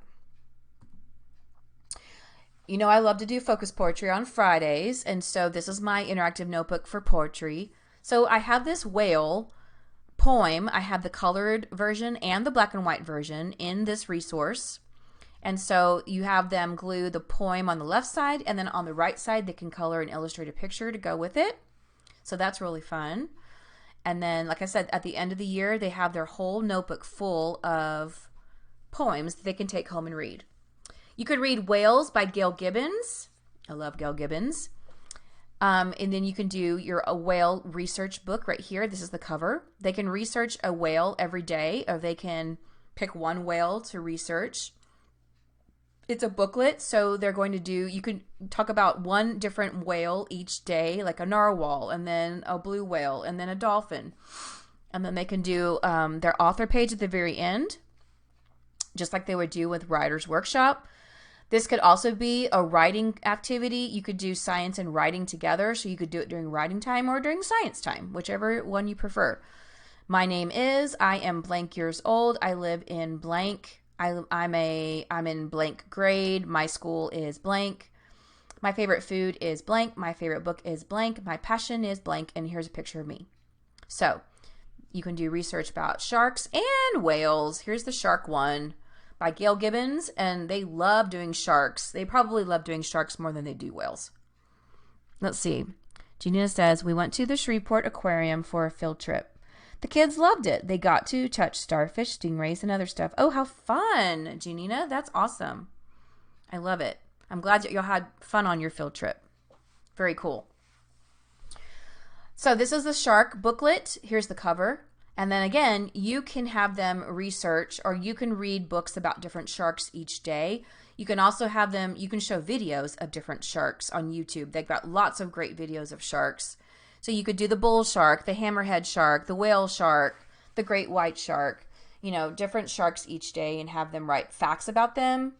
You know, I love to do focus poetry on Fridays. And so this is my interactive notebook for poetry. So I have this whale poem. I have the colored version and the black and white version in this resource. And so you have them glue the poem on the left side, and then on the right side they can color and illustrate a picture to go with it. So that's really fun. And then, like I said, at the end of the year, they have their whole notebook full of poems that they can take home and read. You could read Whales by Gail Gibbons. I love Gail Gibbons. And then you can do a whale research book right here. This is the cover. They can research a whale every day, or they can pick one whale to research. It's a booklet, so they're going to do, you can talk about one different whale each day, like a narwhal, and then a blue whale, and then a dolphin. And then they can do their author page at the very end, just like they would do with Writer's Workshop. This could also be a writing activity. You could do science and writing together, so you could do it during writing time or during science time, whichever one you prefer. My name is, I am blank years old, I live in blank. I'm in blank grade. My school is blank. My favorite food is blank. My favorite book is blank. My passion is blank. And here's a picture of me. So you can do research about sharks and whales. Here's the shark one by Gail Gibbons. And they love doing sharks. They probably love doing sharks more than they do whales. Let's see. Gina says, we went to the Shreveport Aquarium for a field trip. The kids loved it. They got to touch starfish, stingrays, and other stuff. Oh, how fun, Janina. That's awesome. I love it. I'm glad that y'all had fun on your field trip. Very cool. So this is the shark booklet. Here's the cover. And then again, you can have them research, or you can read books about different sharks each day. You can also have them, you can show videos of different sharks on YouTube. They've got lots of great videos of sharks. So you could do the bull shark, the hammerhead shark, the whale shark, the great white shark, you know, different sharks each day, and have them write facts about them.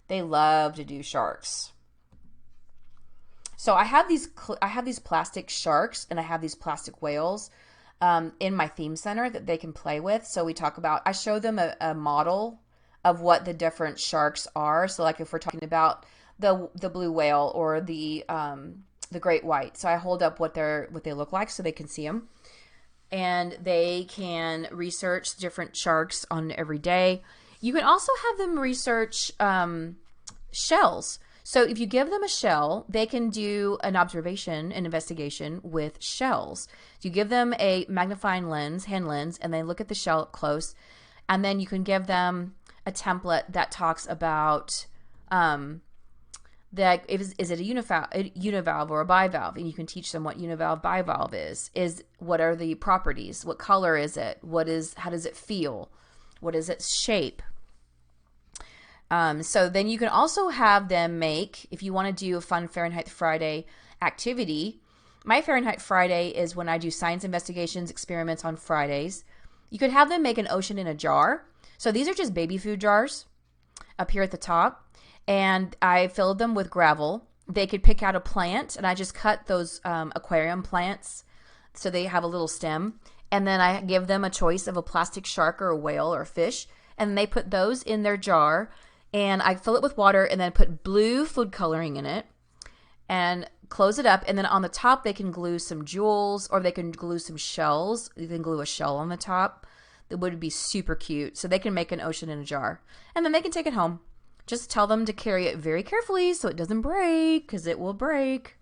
They love to do sharks. So I have these plastic sharks and I have these plastic whales in my theme center that they can play with. So we talk about, I show them a model of what the different sharks are. So like if we're talking about the blue whale or the great white. So I hold up what they look like so they can see them. And they can research different sharks on every day. You can also have them research shells. So if you give them a shell, they can do an observation, an investigation with shells. You give them a magnifying lens, hand lens, and they look at the shell up close. And then you can give them a template that talks about is it a univalve or a bivalve, and you can teach them what univalve, bivalve is what are the properties, what color is it, how does it feel, what is its shape. So then you can also have them make, if you want to do a fun Fahrenheit Friday activity. My Fahrenheit Friday is when I do science investigations experiments on Fridays. You could have them make an ocean in a jar. So these are just baby food jars up here at the top. And I filled them with gravel. they could pick out a plant, and I just cut those aquarium plants so they have a little stem. And then I give them a choice of a plastic shark or a whale or a fish, and they put those in their jar, and I fill it with water and then put blue food coloring in it and close it up. And then on the top, they can glue some jewels, or they can glue some shells. You can glue a shell on the top. That would be super cute. So they can make an ocean in a jar, and then they can take it home. Just tell them to carry it very carefully so it doesn't break, because it will break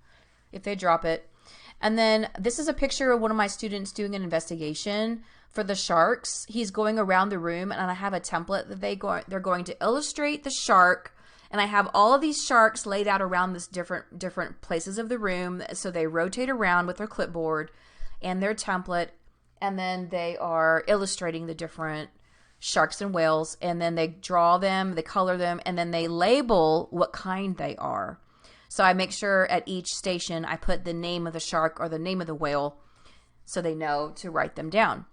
if they drop it. And then this is a picture of one of my students doing an investigation for the sharks. He's going around the room, and I have a template that they're going to illustrate the shark. And I have all of these sharks laid out around this different places of the room. So they rotate around with their clipboard and their template. And then they are illustrating the different sharks and whales. And then they draw them, they color them, and then they label what kind they are. So I make sure at each station I put the name of the shark or the name of the whale so they know to write them down.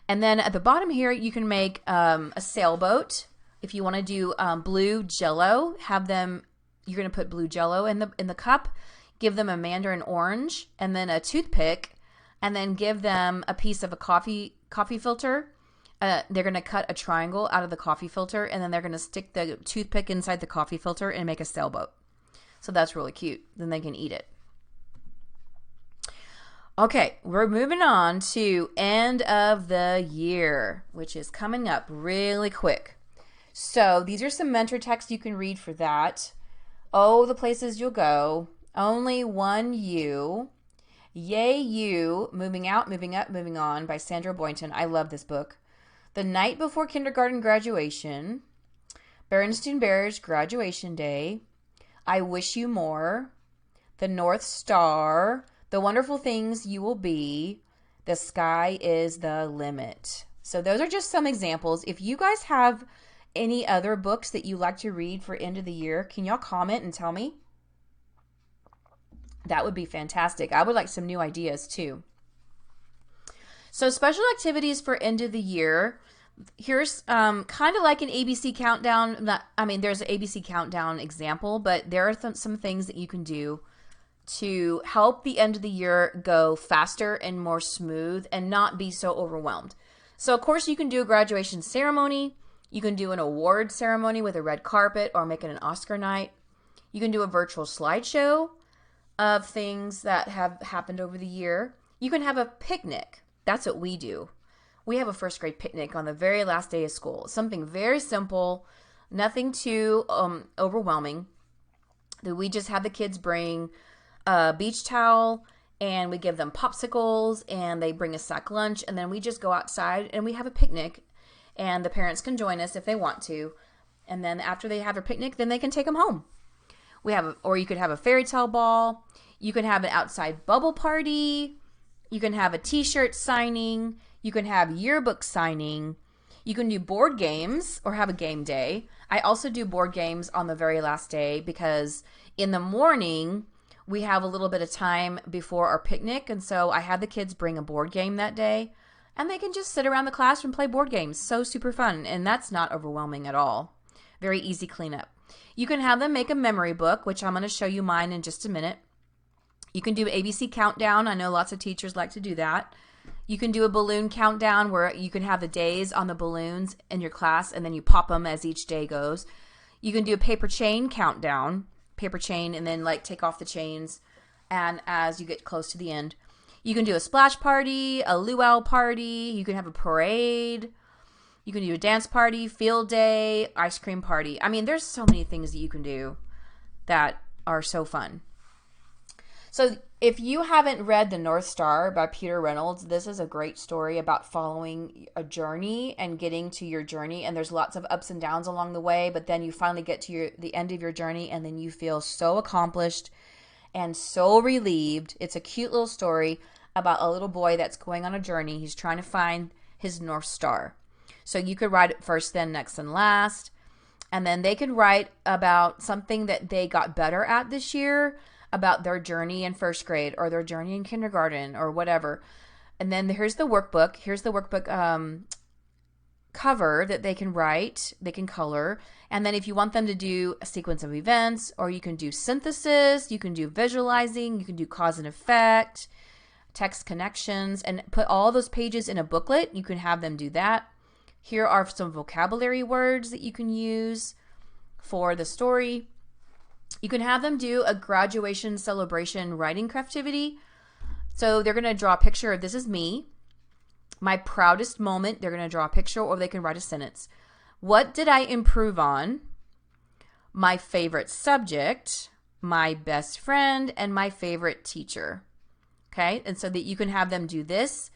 And then at the bottom here, you can make a sailboat. If you want to do blue Jello, you're going to put blue Jello in the cup, give them a mandarin orange, and then a toothpick, and then give them a piece of a coffee filter. They're going to cut a triangle out of the coffee filter, and then they're going to stick the toothpick inside the coffee filter and make a sailboat. So that's really cute. Then they can eat it. Okay, we're moving on to end of the year, which is coming up really quick. So these are some mentor texts you can read for that. Oh, the places you'll go. Only one you. Yay You. Moving Out, Moving Up, Moving On by Sandra Boynton. I love this book. The Night Before Kindergarten Graduation. Berenstain Bears Graduation Day. I Wish You More. The North Star. The Wonderful Things You Will Be. The Sky is the Limit. So those are just some examples. If you guys have any other books that you like to read for end of the year, can y'all comment and tell me? That would be fantastic. I would like some new ideas too. So special activities for end of the year. Here's kind of like an ABC countdown. There's an ABC countdown example, but there are some things that you can do to help the end of the year go faster and more smooth and not be so overwhelmed. So, of course, you can do a graduation ceremony. You can do an award ceremony with a red carpet or make it an Oscar night. You can do a virtual slideshow of things that have happened over the year. You can have a picnic. That's what we do. We have a first grade picnic on the very last day of school. Something very simple, nothing too overwhelming. That we just have the kids bring a beach towel, and we give them popsicles, and they bring a sack lunch, and then we just go outside and we have a picnic, and the parents can join us if they want to. And then after they have their picnic, then they can take them home. Or you could have a fairy tale ball. You can have an outside bubble party. You can have a t-shirt signing. You can have yearbook signing. You can do board games or have a game day. I also do board games on the very last day because in the morning we have a little bit of time before our picnic, and so I have the kids bring a board game that day, and they can just sit around the classroom and play board games. So super fun, and that's not overwhelming at all. Very easy cleanup. You can have them make a memory book, which I'm going to show you mine in just a minute. You can do ABC countdown. I know lots of teachers like to do that. You can do a balloon countdown where you can have the days on the balloons in your class, and then you pop them as each day goes. You can do a paper chain countdown. Paper chain, and then take off the chains, and as you get close to the end. You can do a splash party, a luau party. You can have a parade. You can do a dance party, field day, ice cream party. There's so many things that you can do that are so fun. So if you haven't read The North Star by Peter Reynolds, this is a great story about following a journey and getting to your journey. And there's lots of ups and downs along the way, but then you finally get to the end of your journey, and then you feel so accomplished and so relieved. It's a cute little story about a little boy that's going on a journey. He's trying to find his North Star. So you could write it first, then next, and last. And then they could write about something that they got better at this year, about their journey in first grade or their journey in kindergarten or whatever. And then here's the workbook. Here's the workbook cover that they can write, they can color. And then if you want them to do a sequence of events, or you can do synthesis, you can do visualizing, you can do cause and effect, text connections, and put all those pages in a booklet. You can have them do that. Here are some vocabulary words that you can use for the story. You can have them do a graduation celebration writing activity. So they're going to draw a picture of this is me. My proudest moment, they're going to draw a picture, or they can write a sentence. What did I improve on? My favorite subject, my best friend, and my favorite teacher. Okay, and so that you can have them do this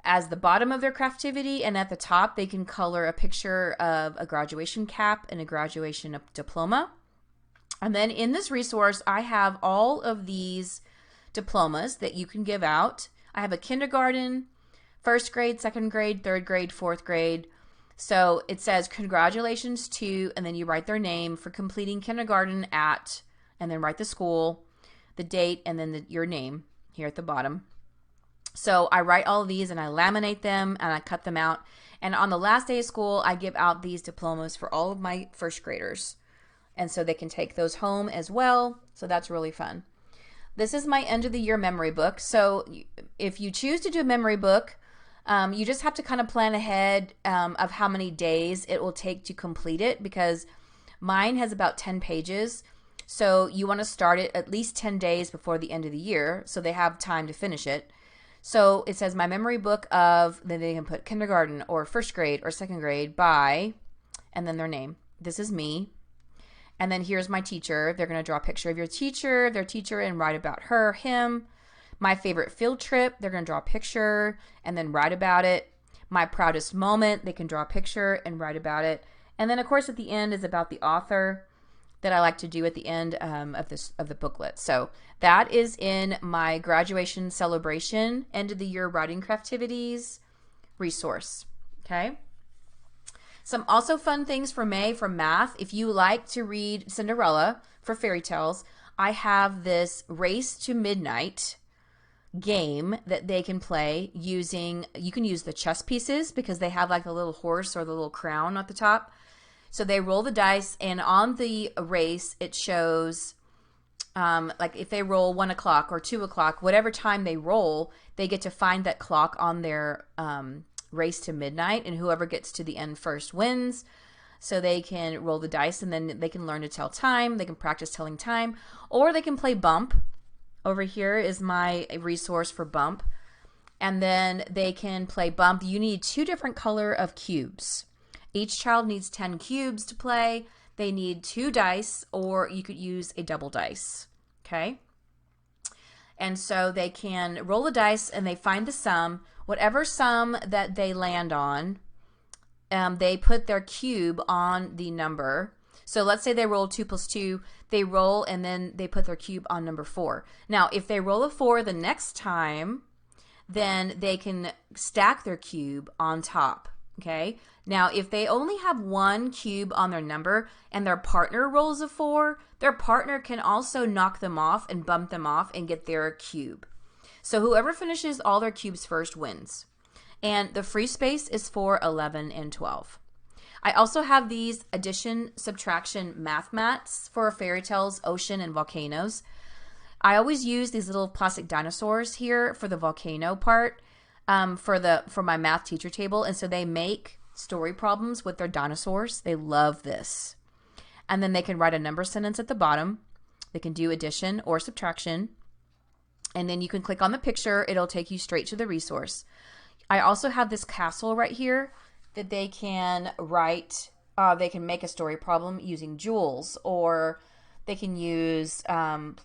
as the bottom of their craftivity, and at the top they can color a picture of a graduation cap and a graduation diploma. And then in this resource, I have all of these diplomas that you can give out. I have a kindergarten, first grade, second grade, third grade, fourth grade. So it says congratulations to, and then you write their name for completing kindergarten at, and then write the school, the date, and then your name here at the bottom. So I write all of these and I laminate them and I cut them out. And on the last day of school, I give out these diplomas for all of my first graders. And so they can take those home as well. So that's really fun. This is my end of the year memory book. So if you choose to do a memory book, you just have to kind of plan ahead of how many days it will take to complete it, because mine has about 10 pages. So you want to start it at least 10 days before the end of the year so they have time to finish it. So it says my memory book of, then they can put kindergarten or first grade or second grade by, and then their name. This is me. And then here's my teacher. They're going to draw a picture of your teacher, their teacher, and write about her, him. My favorite field trip, they're going to draw a picture and then write about it. My proudest moment, they can draw a picture and write about it. And then, of course, at the end is about the author that I like to do at the end of the booklet. So that is in my graduation celebration, end of the year writing craftivities resource. Okay. Some also fun things for May for math. If you like to read Cinderella for fairy tales, I have this Race to Midnight game that they can play using, you can use the chess pieces because they have like the little horse or the little crown at the top. So they roll the dice, and on the race, it shows like if they roll 1 o'clock or 2 o'clock, whatever time they roll, they get to find that clock on their race to midnight, and whoever gets to the end first wins. So they can roll the dice, and then they can learn to tell time. They can practice telling time, or they can play Bump. Over here is my resource for Bump. And then they can play Bump. You need 2 different color of cubes. Each child needs 10 cubes to play. They need 2 dice, or you could use a double dice. Okay? And so they can roll the dice and they find the sum. Whatever sum that they land on, they put their cube on the number. So let's say they roll 2 plus 2. They roll and then they put their cube on number 4. Now, if they roll a 4 the next time, then they can stack their cube on top. Okay. Now, if they only have 1 cube on their number and their partner rolls a 4, their partner can also knock them off and bump them off and get their cube. So whoever finishes all their cubes first wins. And the free space is for 11 and 12. I also have these addition, subtraction math mats for fairy tales, ocean, and volcanoes. I always use these little plastic dinosaurs here for the volcano part. For my math teacher table, and so they make story problems with their dinosaurs. They love this. And then they can write a number sentence at the bottom. They can do addition or subtraction, and then you can click on the picture. It'll take you straight to the resource. I also have this castle right here that they can write. They can make a story problem using jewels, or they can use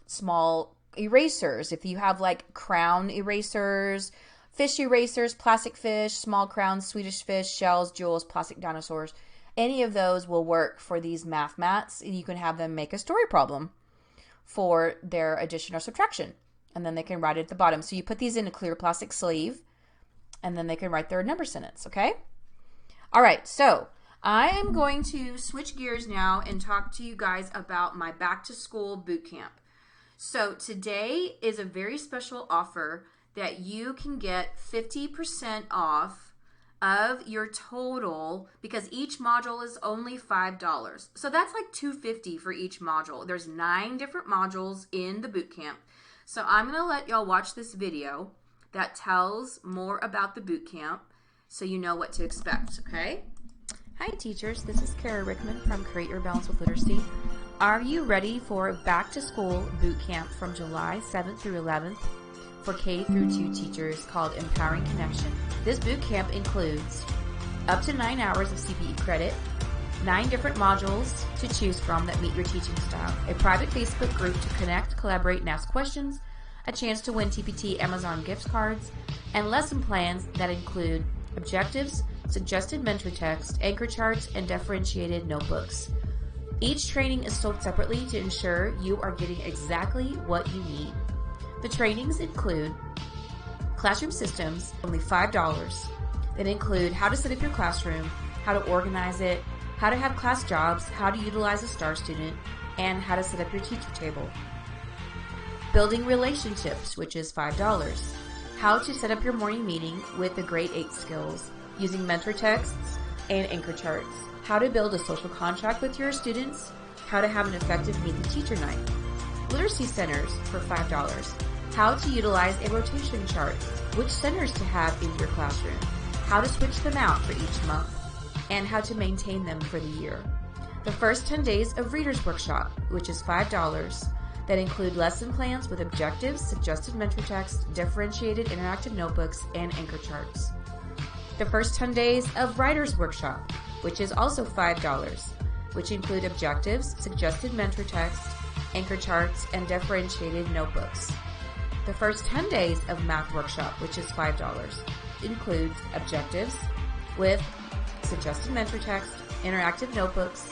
small erasers. If you have like crown erasers, fish erasers, plastic fish, small crowns, Swedish fish, shells, jewels, plastic dinosaurs. Any of those will work for these math mats. You can have them make a story problem for their addition or subtraction. And then they can write it at the bottom. So you put these in a clear plastic sleeve, and then they can write their number sentence, okay? All right, so I am going to switch gears now and talk to you guys about my back to school boot camp. So today is a very special offer that you can get 50% off of your total, because each module is only $5. So that's like $250 for each module. There's 9 different modules in the boot camp. So I'm going to let y'all watch this video that tells more about the boot camp so you know what to expect, okay? Hi teachers, this is Kara Rickman from Create Your Balance with Literacy. Are you ready for back to school boot camp from July 7th through 11th for K through 2 teachers called Empowering Connection? This boot camp includes up to 9 hours of CPE credit, 9 different modules to choose from that meet your teaching style, a private Facebook group to connect, collaborate, and ask questions, a chance to win TPT Amazon gift cards, and lesson plans that include objectives, suggested mentor text, anchor charts, and differentiated notebooks. Each training is sold separately to ensure you are getting exactly what you need. The trainings include classroom systems, only $5, that include how to set up your classroom, how to organize it, how to have class jobs, how to utilize a STAR student, and how to set up your teacher table. Building relationships, which is $5. How to set up your morning meeting with the grade 8 skills using mentor texts and anchor charts. How to build a social contract with your students. How to have an effective meet the teacher night. Literacy centers for $5. How to utilize a rotation chart. Which centers to have in your classroom. How to switch them out for each month. And how to maintain them for the year. The first 10 days of Reader's Workshop, which is $5, that include lesson plans with objectives, suggested mentor text, differentiated interactive notebooks, and anchor charts. The first 10 days of Writer's Workshop, which is also $5, which include objectives, suggested mentor text, anchor charts, and differentiated notebooks. The first 10 days of Math Workshop, which is $5, includes objectives with suggested mentor text, interactive notebooks,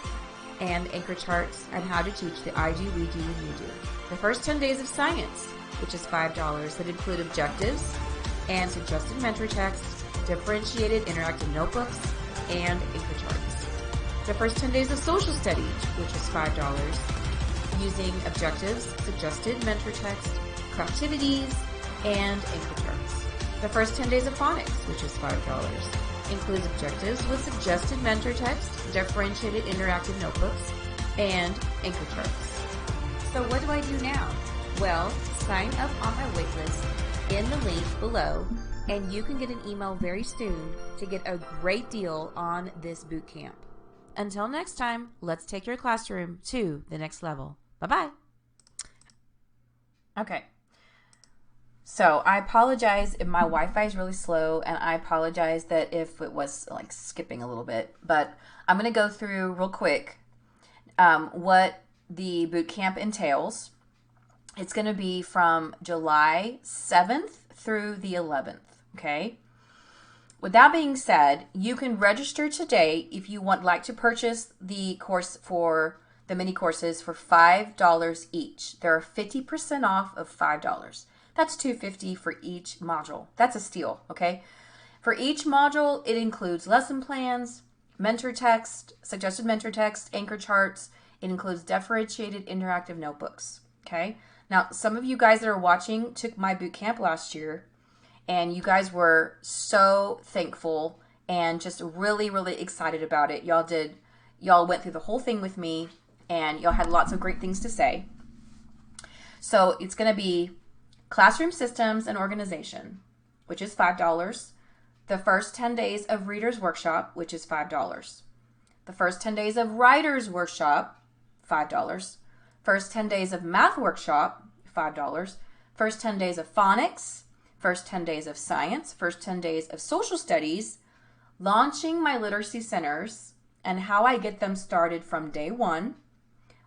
and anchor charts, and how to teach the I do, we do, and you do. The first 10 days of Science, which is $5, that include objectives and suggested mentor text, differentiated interactive notebooks, and anchor charts. The first 10 days of Social Studies, which is $5, using objectives, suggested mentor text, activities, and anchor charts. The first 10 days of Phonics, which is $5, includes objectives with suggested mentor text, differentiated interactive notebooks, and anchor charts. So what do I do now? Well, sign up on my waitlist in the link below, and you can get an email very soon to get a great deal on this boot camp. Until next time, let's take your classroom to the next level. Bye-bye. Okay. So I apologize if my Wi-Fi is really slow, and I apologize that if it was like skipping a little bit, but I'm going to go through real quick what the boot camp entails. It's going to be from July 7th through the 11th, okay? With that being said, you can register today if you would like to purchase the course for the mini courses for $5 each. They're 50% off of $5. That's $250 for each module. That's a steal, okay? For each module, it includes lesson plans, mentor text, suggested mentor text, anchor charts. It includes differentiated interactive notebooks, okay? Now, some of you guys that are watching took my boot camp last year, and you guys were so thankful and just really, really excited about it. Y'all went through the whole thing with me, and y'all had lots of great things to say. So it's going to be Classroom Systems and Organization, which is $5. The first 10 days of Reader's Workshop, which is $5. The first 10 days of Writer's Workshop, $5. First 10 days of Math Workshop, $5. First 10 days of Phonics, first 10 days of Science, first 10 days of Social Studies, launching my literacy centers, and how I get them started from day one,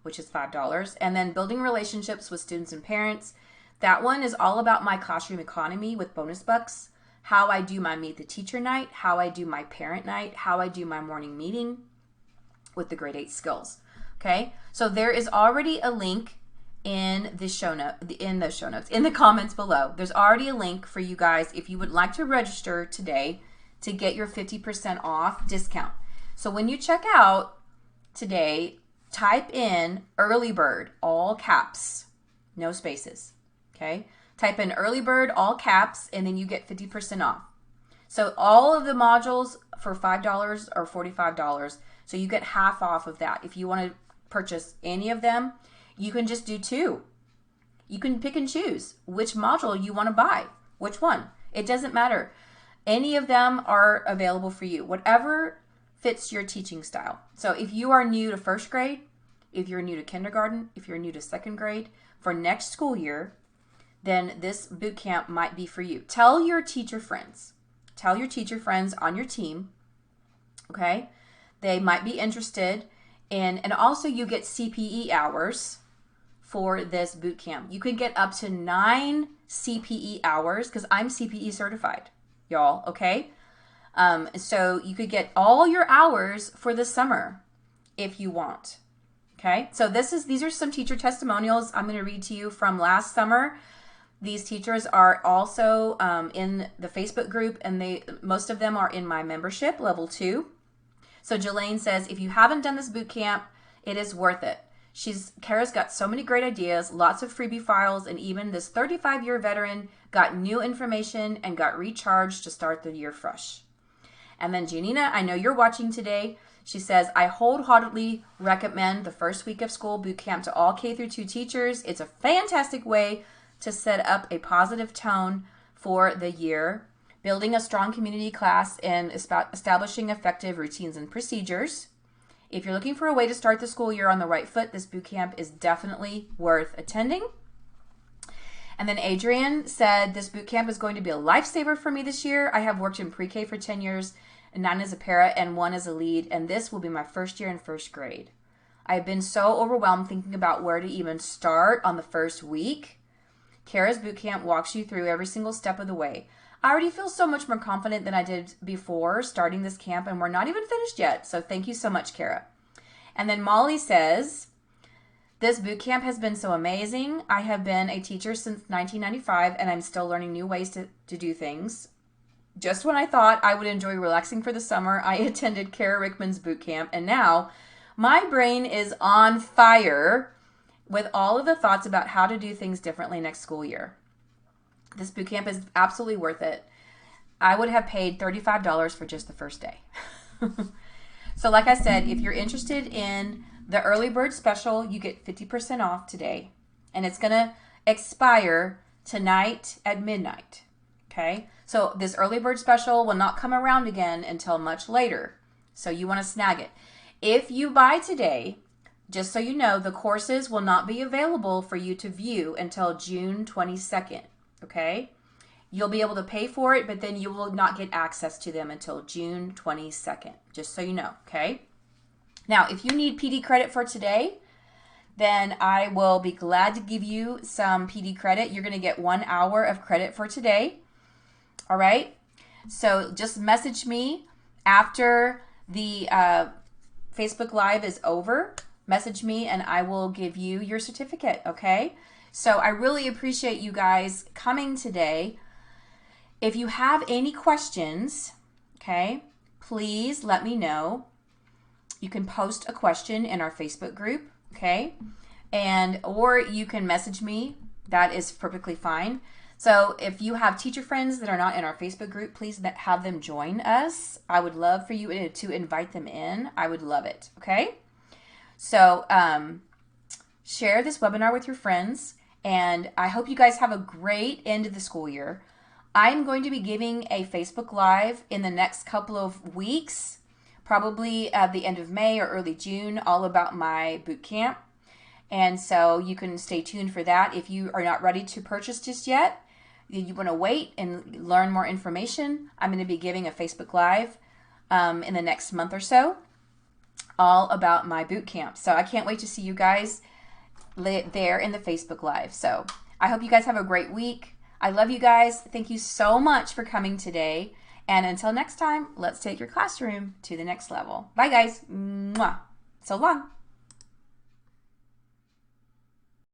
which is $5. And then building relationships with students and parents. That one is all about my classroom economy with bonus bucks, how I do my meet the teacher night, how I do my parent night, how I do my morning meeting with the grade 8 skills. Okay, so there is already a link in the show note, in the comments below. There's already a link for you guys if you would like to register today to get your 50% off discount. So when you check out today, type in early bird, all caps, no spaces. Okay, type in early bird, all caps, and then you get 50% off. So all of the modules for $5 or $45. So you get half off of that. If you want to purchase any of them, you can just do 2. You can pick and choose which module you want to buy. Which one? It doesn't matter. Any of them are available for you. Whatever fits your teaching style. So if you are new to first grade, if you're new to kindergarten, if you're new to second grade, for next school year, then this boot camp might be for you. Tell your teacher friends. Tell your teacher friends on your team, okay? They might be interested in, and also you get CPE hours for this boot camp. You can get up to 9 CPE hours because I'm CPE certified, y'all, okay? So you could get all your hours for the summer if you want, okay? So these are some teacher testimonials I'm going to read to you from last summer. These teachers are also in the Facebook group, and most of them are in my membership, level 2. So Jelaine says, if you haven't done this boot camp, it is worth it. Kara's got so many great ideas, lots of freebie files, and even this 35-year veteran got new information and got recharged to start the year fresh. And then Janina, I know you're watching today. She says, I wholeheartedly recommend the first week of school boot camp to all K-2 teachers. It's a fantastic way to set up a positive tone for the year, building a strong community class, and establishing effective routines and procedures. If you're looking for a way to start the school year on the right foot, this boot camp is definitely worth attending. And then Adrian said, this boot camp is going to be a lifesaver for me this year. I have worked in pre-K for 10 years, 9 as a para and 1 as a lead, and this will be my first year in first grade. I have been so overwhelmed thinking about where to even start on the first week. Kara's boot camp walks you through every single step of the way. I already feel so much more confident than I did before starting this camp, and we're not even finished yet. So thank you so much, Kara. And then Molly says, this boot camp has been so amazing. I have been a teacher since 1995, and I'm still learning new ways to do things. Just when I thought I would enjoy relaxing for the summer, I attended Kara Rickman's boot camp, and now my brain is on fire with all of the thoughts about how to do things differently next school year. This boot camp is absolutely worth it. I would have paid $35 for just the first day. So like I said, if you're interested in the early bird special, you get 50% off today. And it's going to expire tonight at midnight. Okay? So this early bird special will not come around again until much later. So you want to snag it. If you buy today, just so you know, the courses will not be available for you to view until June 22nd. Okay? You'll be able to pay for it, but then you will not get access to them until June 22nd, just so you know, okay? Now, if you need PD credit for today, then I will be glad to give you some PD credit. You're going to get 1 hour of credit for today, all right? So just message me after the Facebook Live is over. Message me and I will give you your certificate, okay? So I really appreciate you guys coming today. If you have any questions, okay, please let me know. You can post a question in our Facebook group, okay? Or you can message me. That is perfectly fine. So if you have teacher friends that are not in our Facebook group, please have them join us. I would love for you to invite them in. I would love it, okay? So share this webinar with your friends, and I hope you guys have a great end of the school year. I'm going to be giving a Facebook Live in the next couple of weeks, probably at the end of May or early June, all about my boot camp. And so you can stay tuned for that. If you are not ready to purchase just yet, you want to wait and learn more information, I'm going to be giving a Facebook Live in the next month or so, all about my boot camp. So I can't wait to see you guys there in the Facebook Live. So I hope you guys have a great week. I love you guys. Thank you so much for coming today. And until next time, let's take your classroom to the next level. Bye, guys. Mwah. So long.